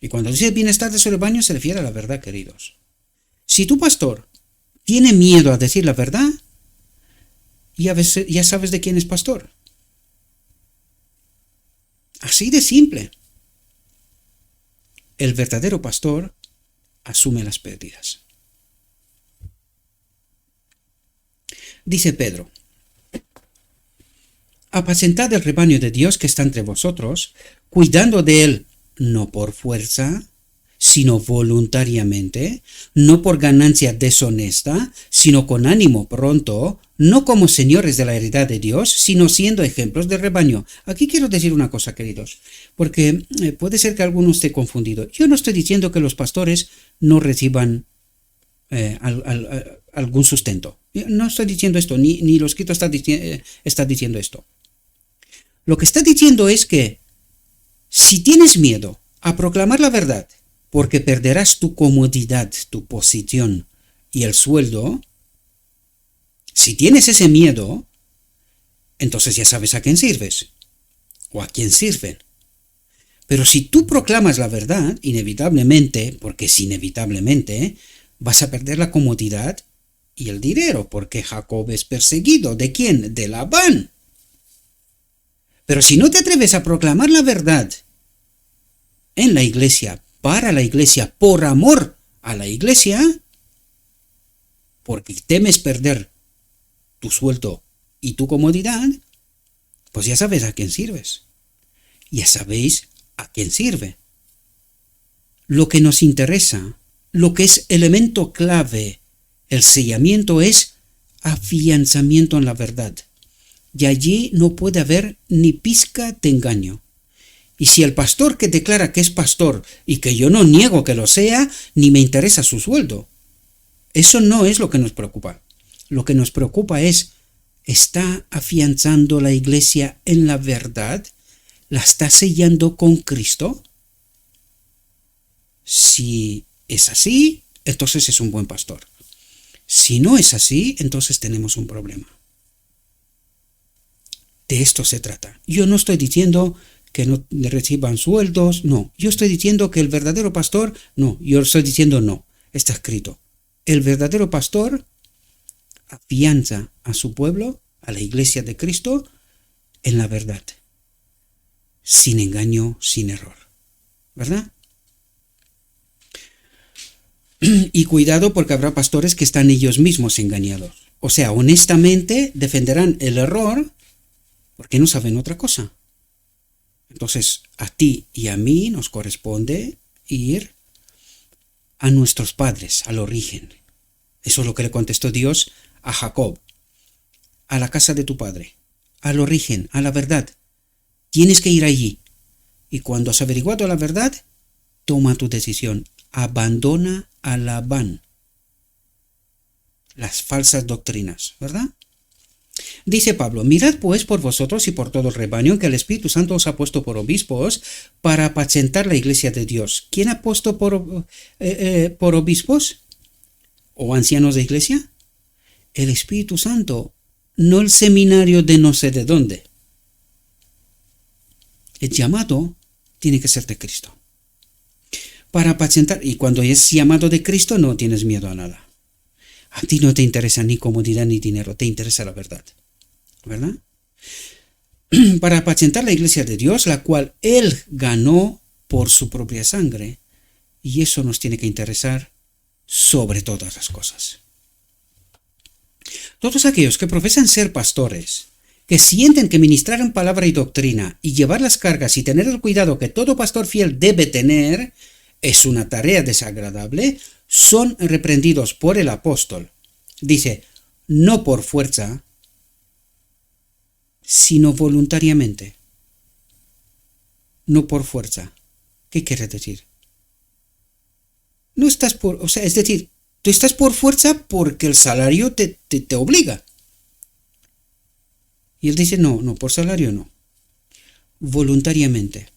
Y cuando dice el bienestar de su rebaño se refiere a la verdad, queridos. Si tu pastor tiene miedo a decir la verdad, ya sabes de quién es pastor. Así de simple. El verdadero pastor asume las pérdidas. Dice Pedro: apacentad el rebaño de Dios que está entre vosotros, cuidando de él, no por fuerza, sino voluntariamente, no por ganancia deshonesta, sino con ánimo pronto, no como señores de la heredad de Dios, sino siendo ejemplos de rebaño. Aquí quiero decir una cosa, queridos, porque puede ser que alguno esté confundido. Yo no estoy diciendo que los pastores no reciban algún sustento. No estoy diciendo esto, ni lo escrito está diciendo esto. Lo que está diciendo es que si tienes miedo a proclamar la verdad, porque perderás tu comodidad, tu posición y el sueldo, si tienes ese miedo, entonces ya sabes a quién sirves o a quién sirven. Pero si tú proclamas la verdad, inevitablemente, porque es inevitablemente, vas a perder la comodidad y el dinero, porque Jacob es perseguido. ¿De quién? De Labán. Pero si no te atreves a proclamar la verdad en la iglesia, para la iglesia, por amor a la iglesia, porque temes perder tu sueldo y tu comodidad, pues ya sabes a quién sirves. Ya sabéis a quién sirve. Lo que nos interesa, lo que es elemento clave, el sellamiento, es afianzamiento en la verdad. Y allí no puede haber ni pizca de engaño. Y si el pastor que declara que es pastor, y que yo no niego que lo sea, ni me interesa su sueldo, eso no es lo que nos preocupa. Lo que nos preocupa es, ¿está afianzando la iglesia en la verdad? ¿La está sellando con Cristo? Si es así, entonces es un buen pastor. Si no es así, entonces tenemos un problema. De esto se trata. Yo no estoy diciendo que no reciban sueldos, no. Yo estoy diciendo que el verdadero pastor, no. Yo estoy diciendo no. Está escrito. El verdadero pastor afianza a su pueblo, a la iglesia de Cristo, en la verdad. Sin engaño, sin error. ¿Verdad? Y cuidado, porque habrá pastores que están ellos mismos engañados. O sea, honestamente defenderán el error porque no saben otra cosa. Entonces, a ti y a mí nos corresponde ir a nuestros padres, al origen. Eso es lo que le contestó Dios a Jacob. A la casa de tu padre, al origen, a la verdad. Tienes que ir allí. Y cuando has averiguado la verdad, toma tu decisión. Abandona a Labán. Las falsas doctrinas, ¿verdad? Dice Pablo: mirad pues por vosotros y por todo el rebaño que el Espíritu Santo os ha puesto por obispos para apacentar la iglesia de Dios. ¿Quién ha puesto por obispos o ancianos de iglesia? El Espíritu Santo, no el seminario de no sé de dónde. El llamado tiene que ser de Cristo. Para apacentar, y cuando es llamado de Cristo no tienes miedo a nada. A ti no te interesa ni comodidad ni dinero, te interesa la verdad, ¿verdad? Para apacentar la iglesia de Dios, la cual Él ganó por su propia sangre, y eso nos tiene que interesar sobre todas las cosas. Todos aquellos que profesan ser pastores, que sienten que ministrar en palabra y doctrina y llevar las cargas y tener el cuidado que todo pastor fiel debe tener es una tarea desagradable, son reprendidos por el apóstol. Dice, no por fuerza, sino voluntariamente. No por fuerza. ¿Qué quiere decir? No estás por, o sea, es decir, tú estás por fuerza porque el salario te obliga. Y él dice, no, por salario no. Voluntariamente.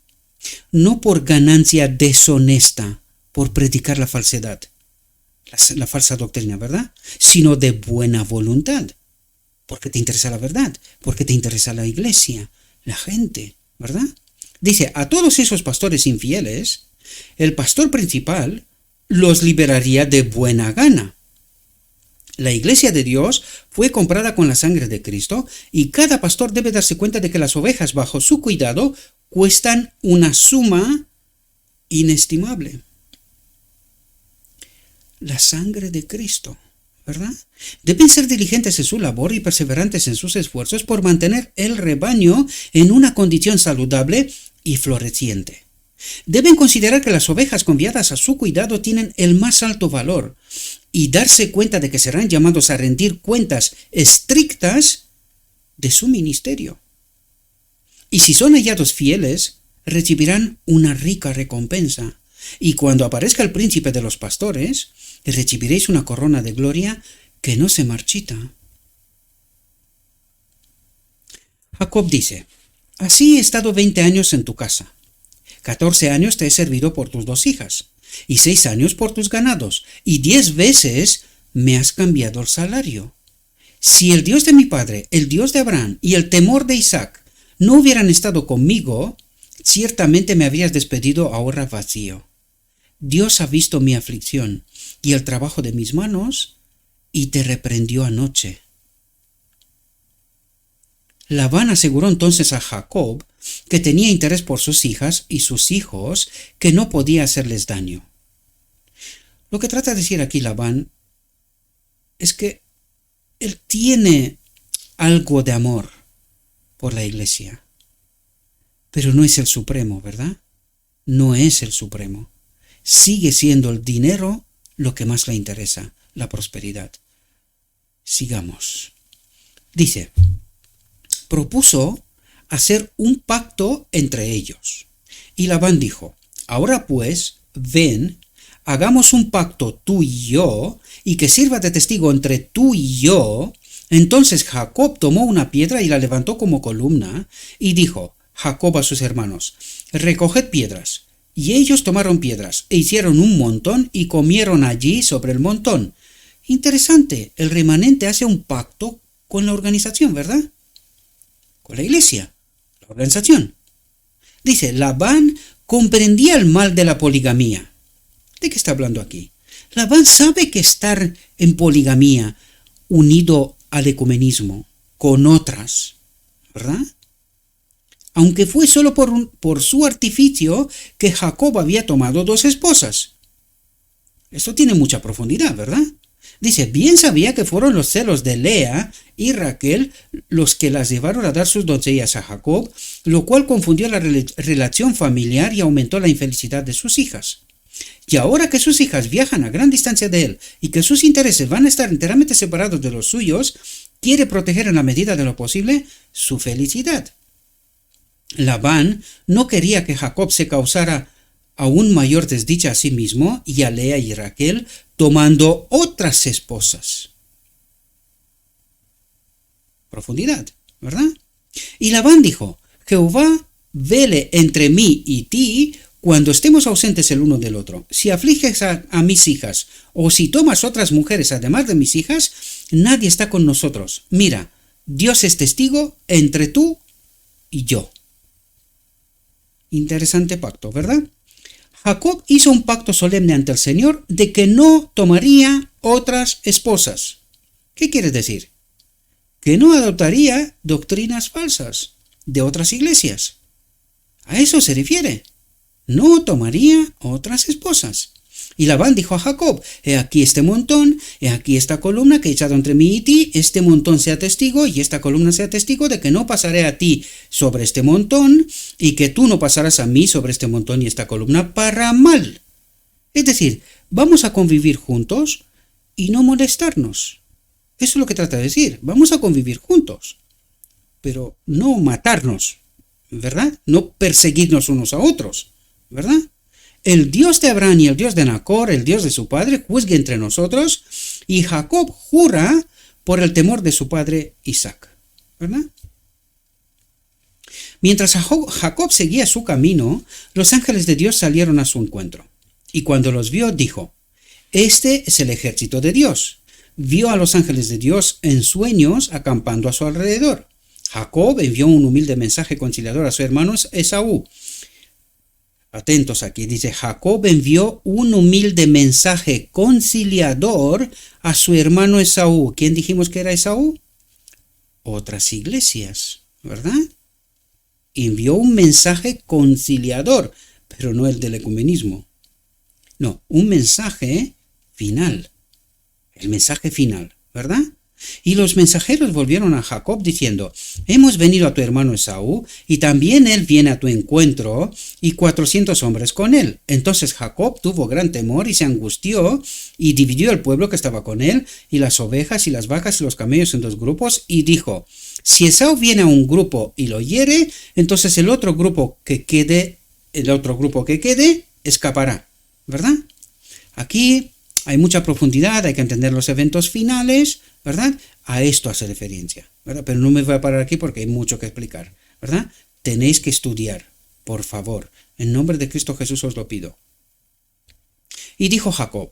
No por ganancia deshonesta, por predicar la falsedad, la falsa doctrina, ¿verdad? Sino de buena voluntad, porque te interesa la verdad, porque te interesa la iglesia, la gente, ¿verdad? Dice, a todos esos pastores infieles, el pastor principal los liberaría de buena gana. La iglesia de Dios fue comprada con la sangre de Cristo y cada pastor debe darse cuenta de que las ovejas bajo su cuidado cuestan una suma inestimable. La sangre de Cristo, ¿verdad? Deben ser diligentes en su labor y perseverantes en sus esfuerzos por mantener el rebaño en una condición saludable y floreciente. Deben considerar que las ovejas confiadas a su cuidado tienen el más alto valor y darse cuenta de que serán llamados a rendir cuentas estrictas de su ministerio. Y si son hallados fieles, recibirán una rica recompensa. Y cuando aparezca el príncipe de los pastores, recibiréis una corona de gloria que no se marchita. Jacob dice, así he estado 20 años en tu casa. 14 años te he servido por tus 2 hijas, y 6 años por tus ganados, y 10 veces me has cambiado el salario. Si el Dios de mi padre, el Dios de Abraham y el temor de Isaac no hubieran estado conmigo, ciertamente me habrías despedido ahora vacío. Dios ha visto mi aflicción y el trabajo de mis manos, y te reprendió anoche. Labán aseguró entonces a Jacob que tenía interés por sus hijas y sus hijos, que no podía hacerles daño. Lo que trata de decir aquí Labán es que él tiene algo de amor por la iglesia, pero no es el supremo, ¿verdad? No es el supremo. Sigue siendo el dinero lo que más le interesa, la prosperidad. Sigamos. Dice, propuso hacer un pacto entre ellos. Y Labán dijo, ahora pues, ven, hagamos un pacto tú y yo, y que sirva de testigo entre tú y yo. Entonces Jacob tomó una piedra y la levantó como columna, y dijo Jacob a sus hermanos, recoged piedras. Y ellos tomaron piedras, e hicieron un montón, y comieron allí sobre el montón. Interesante, el remanente hace un pacto con la organización, ¿verdad? Con la iglesia, la organización. Dice, Labán comprendía el mal de la poligamía. ¿De qué está hablando aquí? Labán sabe que estar en poligamía, unido al ecumenismo, con otras, ¿verdad? Aunque fue solo por su artificio que Jacob había tomado 2 esposas. Esto tiene mucha profundidad, ¿verdad? Dice, bien sabía que fueron los celos de Lea y Raquel los que las llevaron a dar sus doncellas a Jacob, lo cual confundió la relación familiar y aumentó la infelicidad de sus hijas. Y ahora que sus hijas viajan a gran distancia de él y que sus intereses van a estar enteramente separados de los suyos, quiere proteger en la medida de lo posible su felicidad. Labán no quería que Jacob se causara aún mayor desdicha a sí mismo y a Lea y Raquel tomando otras esposas. Profundidad, ¿verdad? Y Labán dijo, Jehová vele entre mí y ti cuando estemos ausentes el uno del otro. Si afliges a mis hijas o si tomas otras mujeres además de mis hijas, nadie está con nosotros. Mira, Dios es testigo entre tú y yo. Interesante pacto, ¿verdad? Jacob hizo un pacto solemne ante el Señor de que no tomaría otras esposas. ¿Qué quiere decir? Que no adoptaría doctrinas falsas de otras iglesias. A eso se refiere. No tomaría otras esposas. Y Labán dijo a Jacob: he aquí este montón, he aquí esta columna que he echado entre mí y ti, este montón sea testigo y esta columna sea testigo de que no pasaré a ti sobre este montón y que tú no pasarás a mí sobre este montón y esta columna para mal. Es decir, vamos a convivir juntos y no molestarnos. Eso es lo que trata de decir. Vamos a convivir juntos, pero no matarnos, ¿verdad? No perseguirnos unos a otros, ¿verdad? El Dios de Abraham y el Dios de Nacor, el Dios de su padre, juzgue entre nosotros, y Jacob jura por el temor de su padre Isaac, ¿verdad? Mientras Jacob seguía su camino, los ángeles de Dios salieron a su encuentro, y cuando los vio dijo: este es el ejército de Dios. Vio a los ángeles de Dios en sueños acampando a su alrededor. Jacob envió un humilde mensaje conciliador a su hermano Esaú. Atentos aquí, dice: Jacob envió un humilde mensaje conciliador a su hermano Esaú. ¿Quién dijimos que era Esaú? Otras iglesias, ¿verdad? Envió un mensaje conciliador, pero no el del ecumenismo. No, un mensaje final. El mensaje final, ¿verdad? Y los mensajeros volvieron a Jacob diciendo: hemos venido a tu hermano Esaú, y también él viene a tu encuentro, y 400 hombres con él. Entonces Jacob tuvo gran temor y se angustió, y dividió el pueblo que estaba con él, y las ovejas y las vacas y los camellos en 2 grupos, y dijo: si Esaú viene a un grupo y lo hiere, entonces el otro grupo que quede, escapará, ¿verdad? Aquí hay mucha profundidad, hay que entender los eventos finales, ¿verdad? A esto hace referencia, ¿verdad? Pero no me voy a parar aquí porque hay mucho que explicar, ¿verdad? Tenéis que estudiar, por favor. En nombre de Cristo Jesús os lo pido. Y dijo Jacob: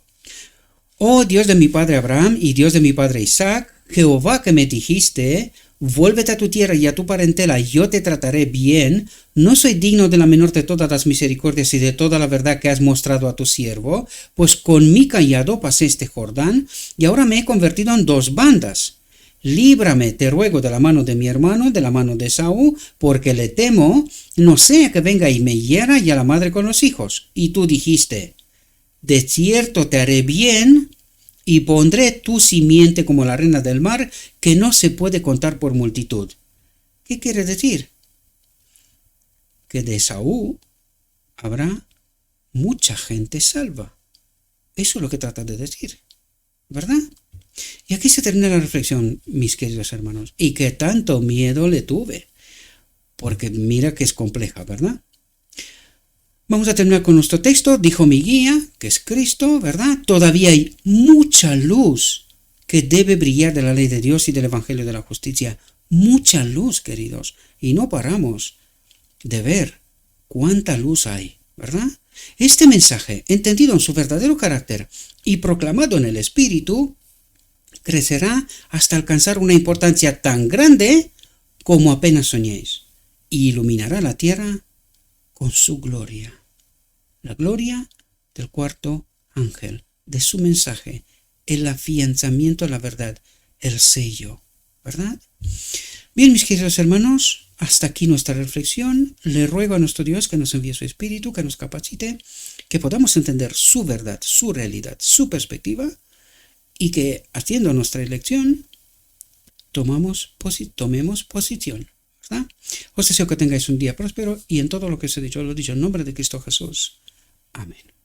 oh Dios de mi padre Abraham y Dios de mi padre Isaac, Jehová que me dijiste: vuélvete a tu tierra y a tu parentela, yo te trataré bien. No soy digno de la menor de todas las misericordias y de toda la verdad que has mostrado a tu siervo, pues con mi cayado pasé este Jordán, y ahora me he convertido en 2 bandas. Líbrame, te ruego, de la mano de mi hermano, de la mano de Esaú, porque le temo, no sea que venga y me hiera y a la madre con los hijos. Y tú dijiste: de cierto te haré bien, y pondré tu simiente como la arena del mar, que no se puede contar por multitud. ¿Qué quiere decir? Que de Esaú habrá mucha gente salva. Eso es lo que trata de decir, ¿verdad? Y aquí se termina la reflexión, mis queridos hermanos. Y que tanto miedo le tuve, porque mira que es compleja, ¿verdad? Vamos a terminar con nuestro texto. Dijo mi guía, que es Cristo, ¿verdad? Todavía hay mucha luz que debe brillar de la ley de Dios y del Evangelio de la justicia. Mucha luz, queridos. Y no paramos de ver cuánta luz hay, ¿verdad? Este mensaje, entendido en su verdadero carácter y proclamado en el Espíritu, crecerá hasta alcanzar una importancia tan grande como apenas soñéis, y iluminará la tierra con su gloria. La gloria del 4º ángel, de su mensaje, el afianzamiento a la verdad, el sello, ¿verdad? Bien, mis queridos hermanos, hasta aquí nuestra reflexión. Le ruego a nuestro Dios que nos envíe su Espíritu, que nos capacite, que podamos entender su verdad, su realidad, su perspectiva, y que, haciendo nuestra elección, tomemos posición, ¿verdad? Os deseo que tengáis un día próspero, y en todo lo que os he dicho, lo he dicho en nombre de Cristo Jesús. Amén.